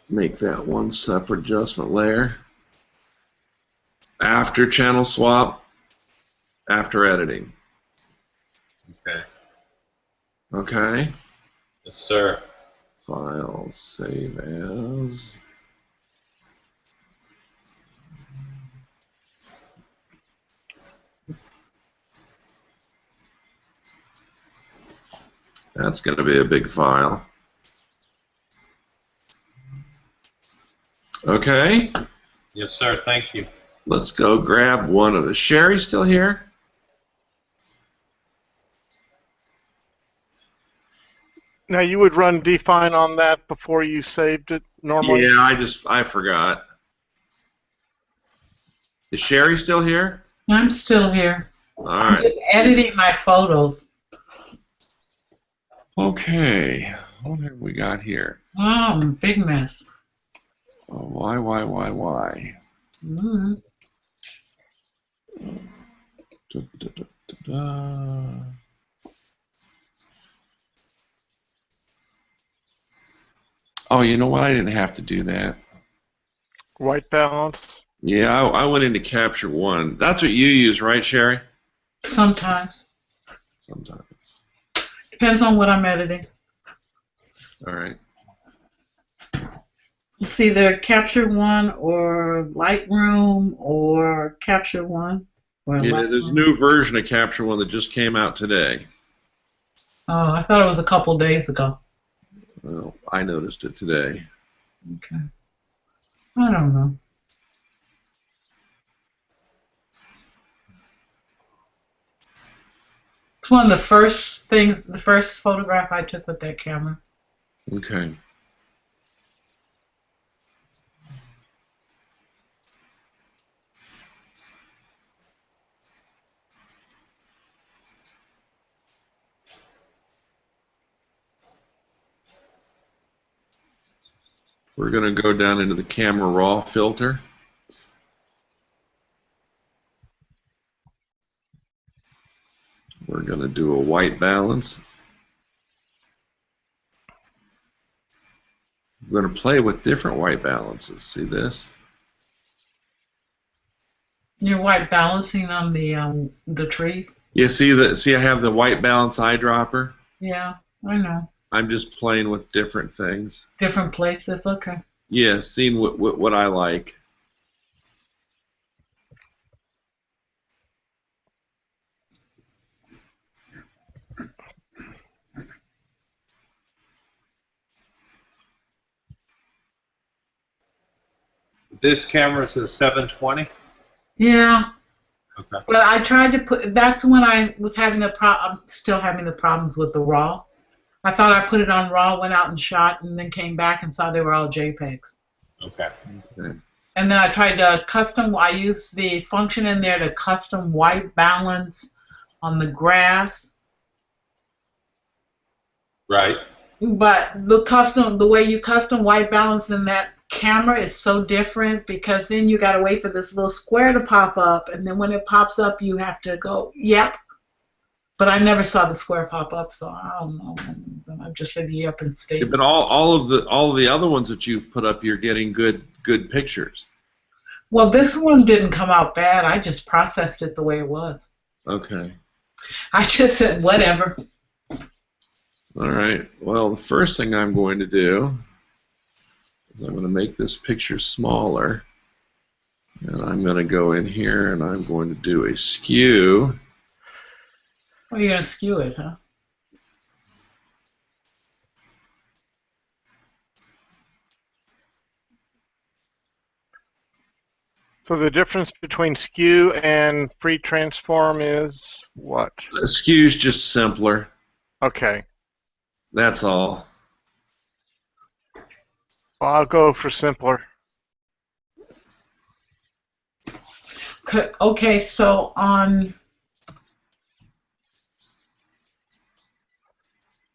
make that one separate adjustment layer. After channel swap, after editing. Okay. Okay. Yes, sir. File, save as. That's going to be a big file. Okay. Yes, sir. Thank you. Let's go grab one of the. Sherry still here? Now you would run define on that before you saved it normally? Yeah, I forgot. Is Sherry still here? I'm still here. All I'm right. just editing my photos. Okay. What have we got here? Oh, big mess. Oh, why? Mm-hmm. Da, da, da, da. Oh, you know what? I didn't have to do that. White balance? Yeah, I went into Capture One. That's what you use, right, Sherry? Sometimes. Sometimes. Depends on what I'm editing. All right. It's either Capture One or Lightroom or Capture One or Yeah, there's a Lightroom. new version of Capture One that just came out today. Oh, I thought it was a couple days ago. Well, I noticed it today. Okay. I don't know. It's one of the first things, the first photograph I took with that camera. Okay. We're going to go down into the camera raw filter. We're going to do a white balance. We're going to play with different white balances. See this? You're white balancing on the trees. Yeah, see I have the white balance eyedropper? Yeah, I know. I'm just playing with different things. Different places. Okay. Yeah, seeing what I like. This camera's a 720. Yeah. Okay. But I tried to put. That's when I was having the I'm still having the problems with the RAW. I thought I put it on RAW, went out and shot, and then came back and saw they were all JPEGs. Okay. Okay. And then I tried to custom. I used the function in there to custom white balance on the grass. Right. But the way you custom white balance in that camera is so different, because then you got to wait for this little square to pop up, and then when it pops up, you have to go, yep. But I never saw the square pop up, so I don't know. I just said yep and stayed. Yeah, but all of the other ones that you've put up, you're getting good pictures. Well, this one didn't come out bad. I just processed it the way it was. Okay. I just said whatever. All right. Well, the first thing I'm going to do is I'm going to make this picture smaller, and I'm going to go in here and I'm going to do a skew. Oh, you're gonna skew it, huh? So the difference between skew and free transform is what? A skew's just simpler. Okay. That's all. Well, I'll go for simpler. Okay, so on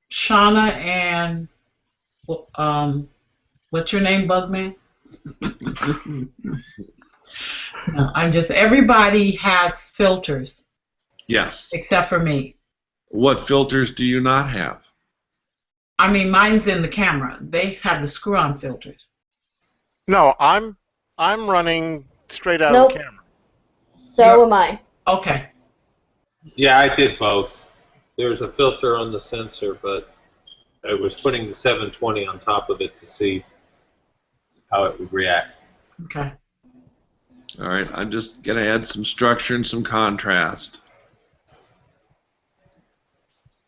Shauna and what's your name, Bugman? No, everybody has filters. Yes. Except for me. What filters do you not have? I mean, mine's in the camera. They have the screw-on filters. No, I'm running straight out Nope. of the camera. So am I. Okay. Yeah, I did both. There was a filter on the sensor, but I was putting the 720 on top of it to see how it would react. Okay. All right, I'm just going to add some structure and some contrast.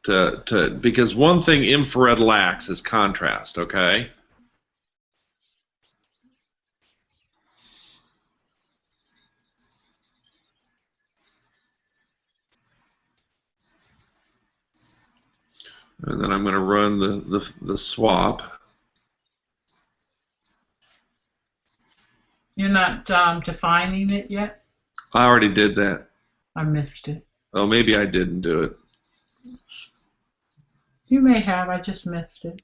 Because one thing infrared lacks is contrast, okay? And then I'm going to run the swap. You're not defining it yet? I already did that. I missed it. Oh, maybe I didn't do it. You may have. I just missed it.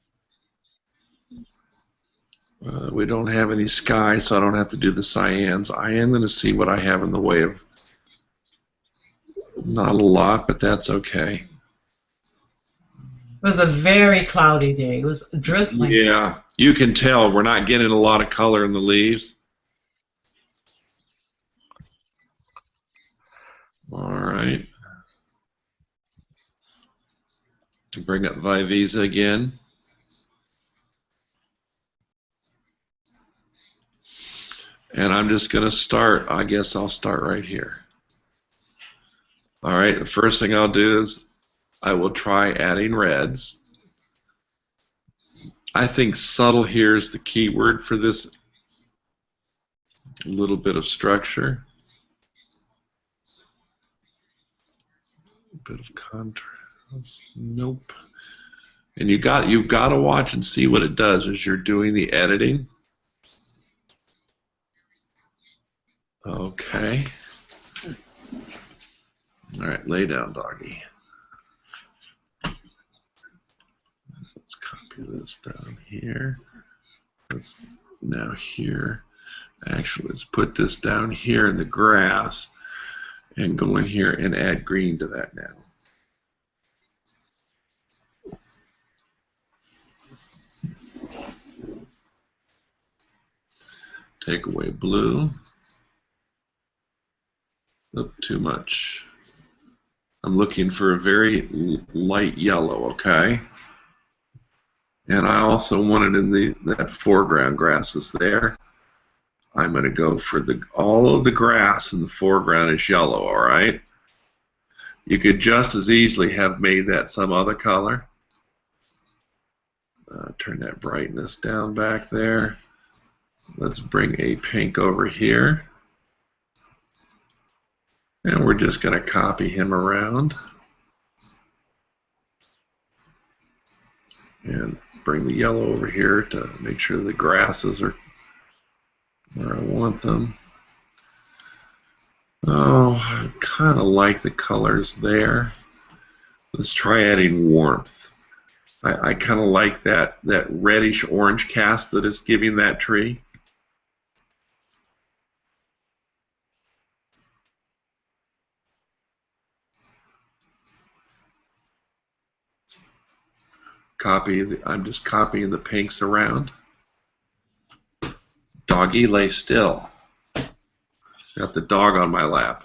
We don't have any sky, so I don't have to do the cyans. I am going to see what I have in the way of, not a lot, but that's okay. It was a very cloudy day. It was drizzling. Yeah, you can tell we're not getting a lot of color in the leaves. All right. Bring up Vivisa again. And I'm just going to start, I guess I'll start right here. All right, the first thing I'll do is I will try adding reds. I think subtle here is the key word for this. A little bit of structure. A bit of contrast. Nope. And you've got to watch and see what it does as you're doing the editing. Okay. All right, lay down, doggy. Let's copy this down here. Now here. Actually, let's put this down here in the grass and go in here and add green to that now. Take away blue. Look, too much. I'm looking for a very light yellow, okay? And I also want it in that foreground grasses there. I'm going to go for all of the grass in the foreground is yellow, all right? You could just as easily have made that some other color. Turn that brightness down back there. Let's bring a pink over here. And we're just going to copy him around. And bring the yellow over here to make sure the grasses are where I want them. Oh, I kind of like the colors there. Let's try adding warmth. I kind of like that reddish orange cast that it's giving that tree. I'm just copying the pinks around. Doggy, lay still. Got the dog on my lap.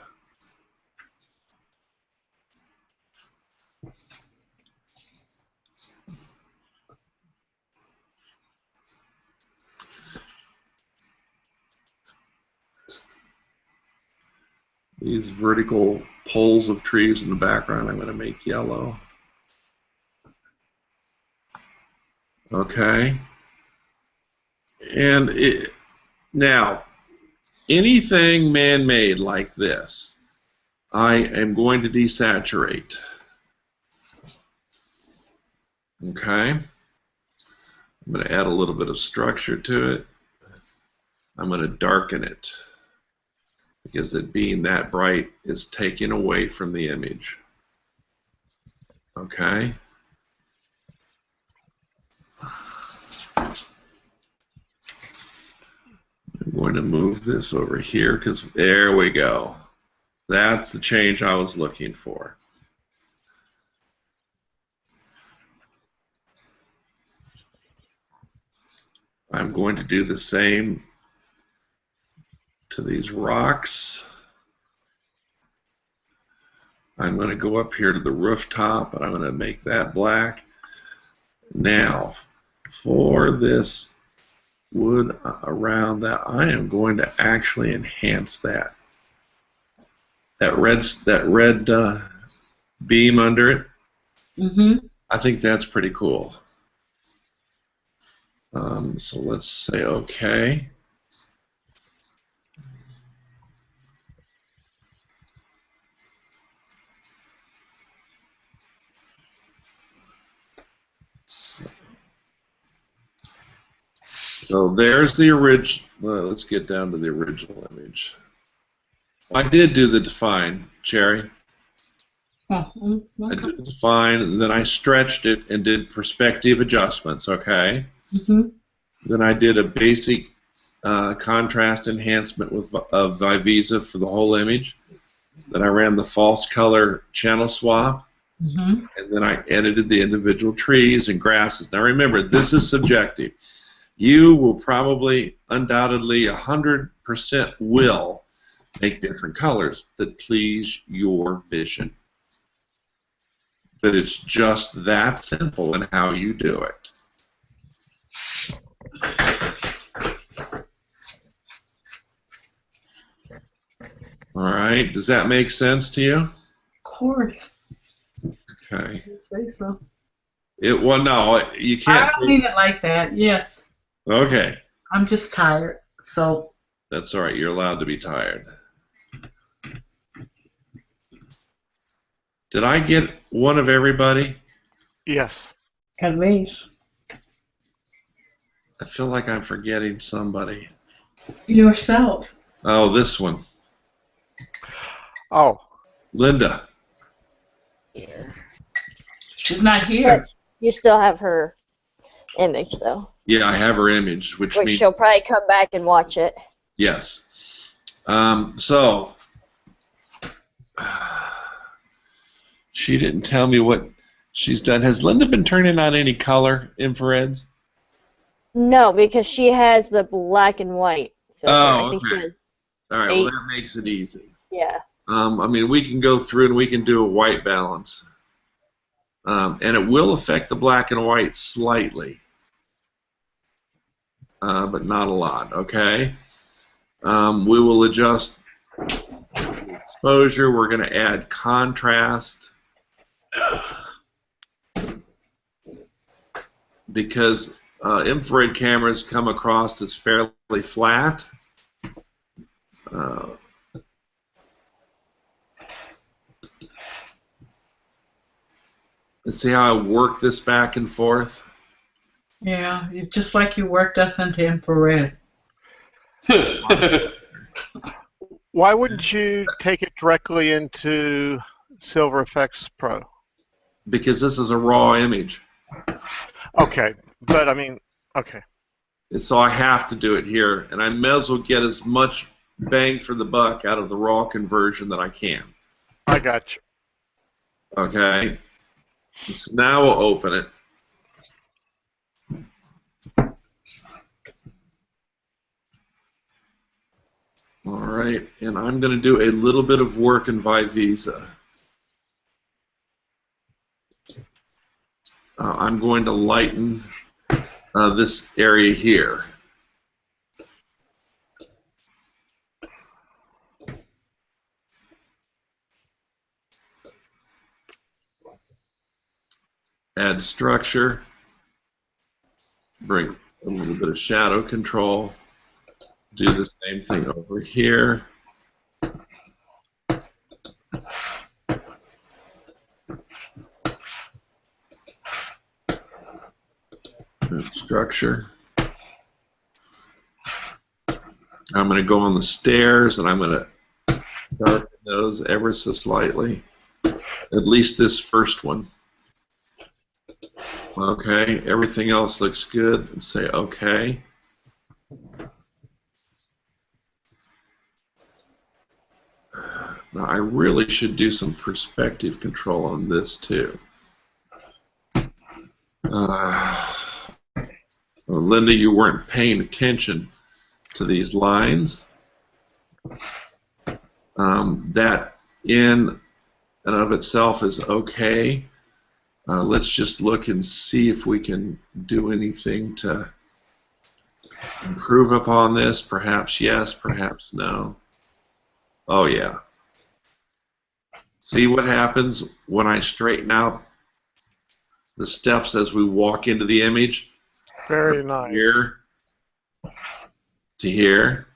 These vertical poles of trees in the background I'm going to make yellow. Okay. And now, anything man-made like this, I am going to desaturate. Okay. I'm going to add a little bit of structure to it. I'm going to darken it because it being that bright is taking away from the image. Okay. I'm going to move this over here because there we go. That's the change I was looking for. I'm going to do the same to these rocks. I'm going to go up here to the rooftop and I'm going to make that black. Now, for this wood around that, I am going to actually enhance that. That red beam under it. Mm-hmm. I think that's pretty cool. So let's say okay. So there's the original. Let's get down to the original image. I did do the define, Cherry. Mm-hmm. Okay. I did define, and then I stretched it and did perspective adjustments, okay? Mm-hmm. Then I did a basic contrast enhancement of Vivisa for the whole image. Then I ran the false color channel swap. Mm-hmm. And then I edited the individual trees and grasses. Now remember, this is subjective. You will probably, undoubtedly, 100% will make different colors that please your vision. but it's just that simple in how you do it. All right, does that make sense to you? Of course. Okay. You say so. Well, no, you can't. I don't mean it like that. Yes. Okay. I'm just tired, so. That's all right. You're allowed to be tired. Did I get one of everybody? Yes. At least. I feel like I'm forgetting somebody. Yourself. Oh, this one. Oh. Linda. She's not here. But you still have her image, though. Yeah, I have her image, which means she'll probably come back and watch it. yes. So she didn't tell me what she's done. Has Linda been turning on any color infrareds? No, because she has the black and white filter. Oh, I think okay. she has All right, 8. well, that makes it easy. Yeah. I mean, we can go through and we can do a white balance. And it will affect the black and white slightly, but not a lot, okay? We will adjust exposure. We're going to add contrast because infrared cameras come across as fairly flat. Let's see how I work this back and forth. Yeah, it's just like you worked us into infrared. Why wouldn't you take it directly into Silver Effects Pro? Because this is a raw image. Okay, but I mean, okay. So I have to do it here, and I may as well get as much bang for the buck out of the raw conversion that I can. I got you. Okay. So now we'll open it. All right, and I'm going to do a little bit of work in Vivisa. I'm going to lighten this area here. Add structure. Bring a little bit of shadow control. Do the same thing over here. Structure. I'm going to go on the stairs and I'm going to darken those ever so slightly. At least this first one. Okay, everything else looks good. And say okay. Now I really should do some perspective control on this too. Linda, you weren't paying attention to these lines. That in and of itself is okay. Let's just look and see if we can do anything to improve upon this. Perhaps yes, perhaps no. Oh yeah. See what happens when I straighten out the steps as we walk into the image? Very nice. Here to here.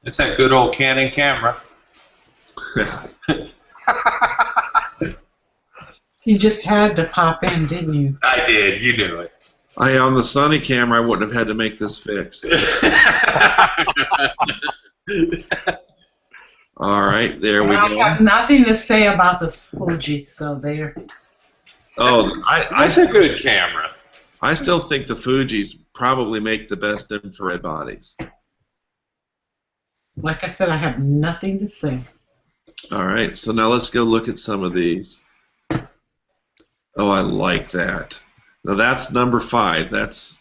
It's that good old Canon camera. You just had to pop in, didn't you? I did. You knew it. On the Sony camera, I wouldn't have had to make this fix. All right, there we I go. have nothing to say about the Fuji, so there. Oh, That's a good camera. I still think the Fujis probably make the best infrared bodies. Like I said, I have nothing to say. All right, so now let's go look at some of these. Oh, I like that. Now that's number 5. That's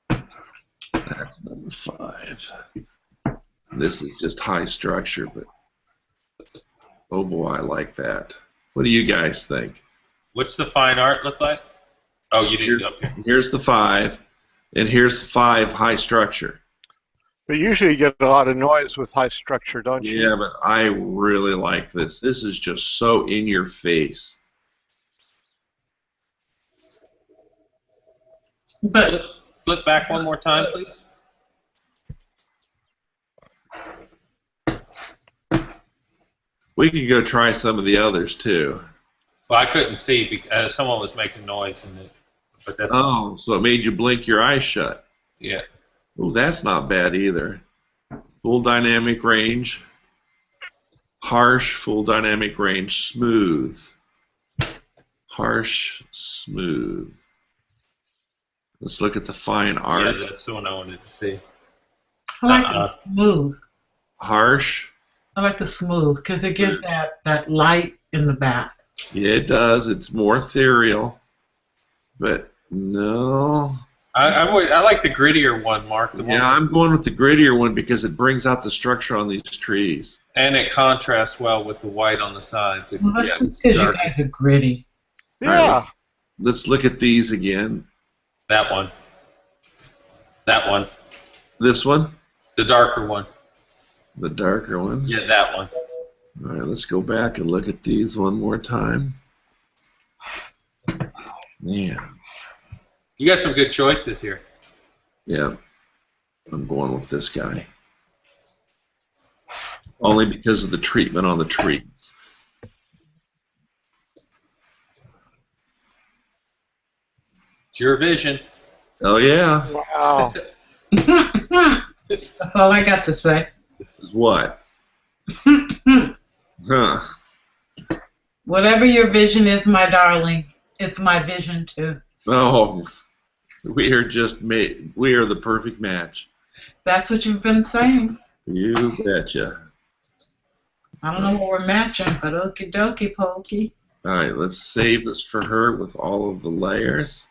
number 5. This is just high structure, but oh boy, I like that. What do you guys think? What's the fine art look like? Oh, you didn't go here. Here's the 5, and here's 5 high structure. But usually you get a lot of noise with high structure, don't you? Yeah, but I really like this. This is just so in your face. But Flip back one more time, please. We could go try some of the others too. Well, I couldn't see because someone was making noise in it. But that's so it made you blink your eyes shut. Yeah. Oh, that's not bad either. Full dynamic range. Harsh, full dynamic range, smooth. Harsh, smooth. Let's look at the fine art. Yeah, that's the one I wanted to see. I like the smooth. Harsh. I like the smooth because it gives that light in the back. Yeah, it does. It's more ethereal. But no. I like the grittier one, Mark. I'm going with the grittier one because it brings out the structure on these trees. And it contrasts well with the white on the sides. Well, that's just because you guys are gritty. Yeah. Right, let's look at these again. That one. That one. This one? The darker one. The darker one? Yeah, that one. All right, let's go back and look at these one more time. Man. You got some good choices here. Yeah. I'm going with this guy. Only because of the treatment on the trees. It's your vision. Oh, yeah. Wow. That's all I got to say. Is what? Huh. Whatever your vision is, my darling, it's my vision too. Oh, we are just made. We are the perfect match. That's what you've been saying. You betcha. I don't know what we're matching, but okie dokie pokey. All right, let's save this for her with all of the layers.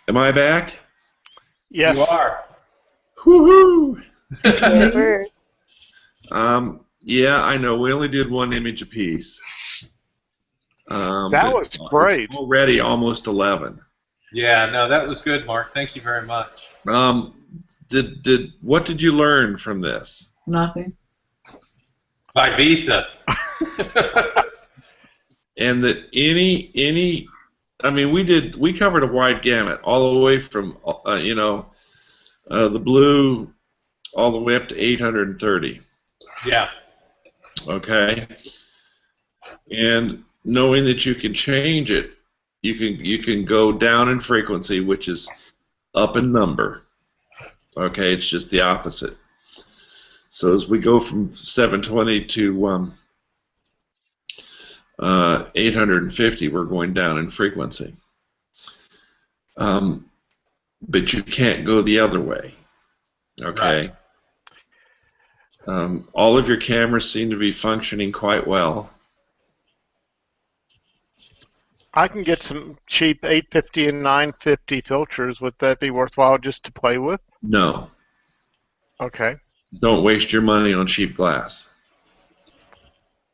Am I back? Yes. You are. Woohoo! Never. Yeah, I know. We only did one image apiece. That was great. It's already almost 11. Yeah, no, that was good, Mark. Thank you very much. What did you learn from this? Nothing. By Visa. And that we covered a wide gamut all the way from the blue all the way up to 830. Yeah. Okay. And knowing that you can change it, you can go down in frequency, which is up in number. Okay, it's just the opposite. So as we go from 720 to 850, we're going down in frequency. But you can't go the other way. Okay. Right. All of your cameras seem to be functioning quite well. I can get some cheap 850 and 950 filters. Would that be worthwhile just to play with? No. Okay. Don't waste your money on cheap glass.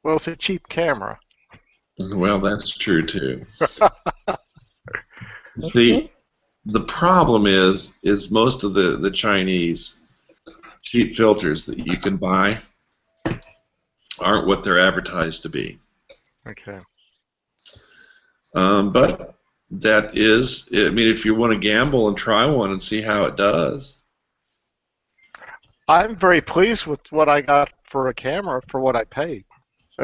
Well, it's a cheap camera. Well, that's true too. See, the problem is most of the Chinese cheap filters that you can buy aren't what they're advertised to be. Okay. But that is, I mean, if you want to gamble and try one and see how it does. I'm very pleased with what I got for a camera for what I paid.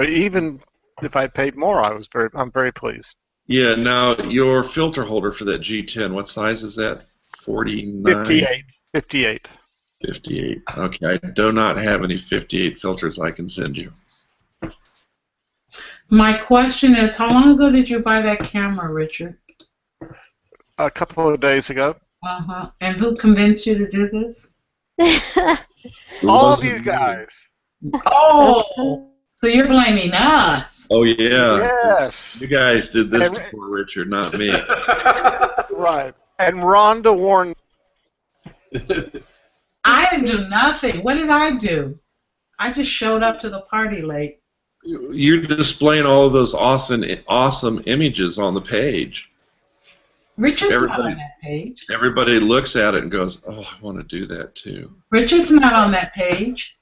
Even if I paid more, I'm very pleased. Yeah. Now your filter holder for that G10, what size is that? 49. 58. 58. Okay, I do not have any 58 filters I can send you. My question is, how long ago did you buy that camera, Richard? A couple of days ago. Uh-huh. And who convinced you to do this? All of you guys. Oh, so you're blaming us. Oh, yeah. Yes. You guys did this to poor Richard, not me. Right. And Rhonda warned. I didn't do nothing. What did I do? I just showed up to the party late. You're displaying all of those awesome images on the page. Richard's not on that page. Everybody looks at it and goes, oh, I want to do that too. Richard's not on that page.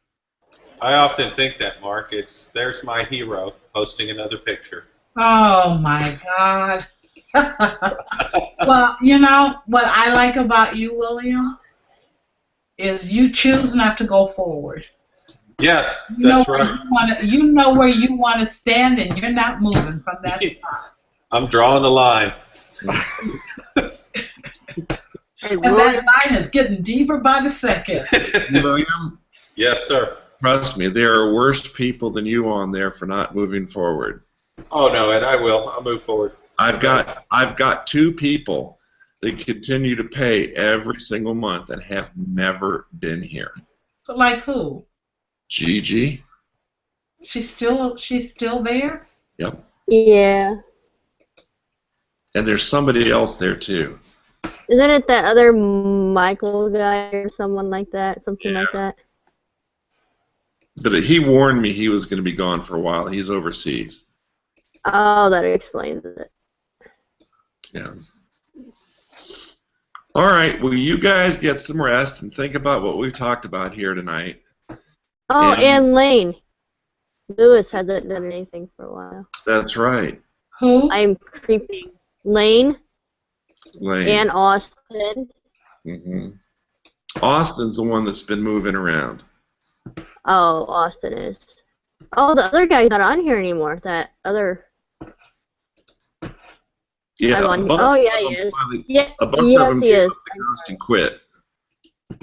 I often think that, Mark. There's my hero posting another picture. Oh, my God. Well, you know, what I like about you, William, is you choose not to go forward. Yes, that's right. You know where you want to stand, and you're not moving from that spot. I'm drawing the line. Hey, And that line is getting deeper by the second. William? Yes, sir. Trust me, there are worse people than you on there for not moving forward. Oh, no, Ed, I will. I'll move forward. I've got 2 people that continue to pay every single month and have never been here. Like who? Gigi. She's still there? Yep. Yeah. And there's somebody else there too. Isn't it that other Michael guy or someone like that? Something like that? But he warned me he was going to be gone for a while. He's overseas. Oh, that explains it. Yeah. All right. Well, you guys get some rest and think about what we've talked about here tonight. Oh, and Lane. Lewis hasn't done anything for a while. That's right. Who? I'm creeping. Lane. And Austin. Mm-hmm. Austin's the one that's been moving around. Oh, Austin is. Oh, the other guy's not on here anymore. That other. Yeah. Oh, yeah, he is. Yeah, a bunch of yes, them he is. And quit.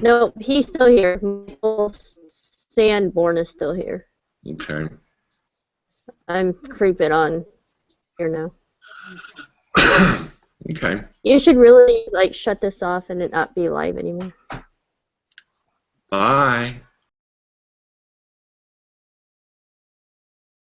No, he's still here. Michael Sanborn is still here. Okay. I'm creeping on here now. Okay. You should really shut this off and it not be live anymore. Bye.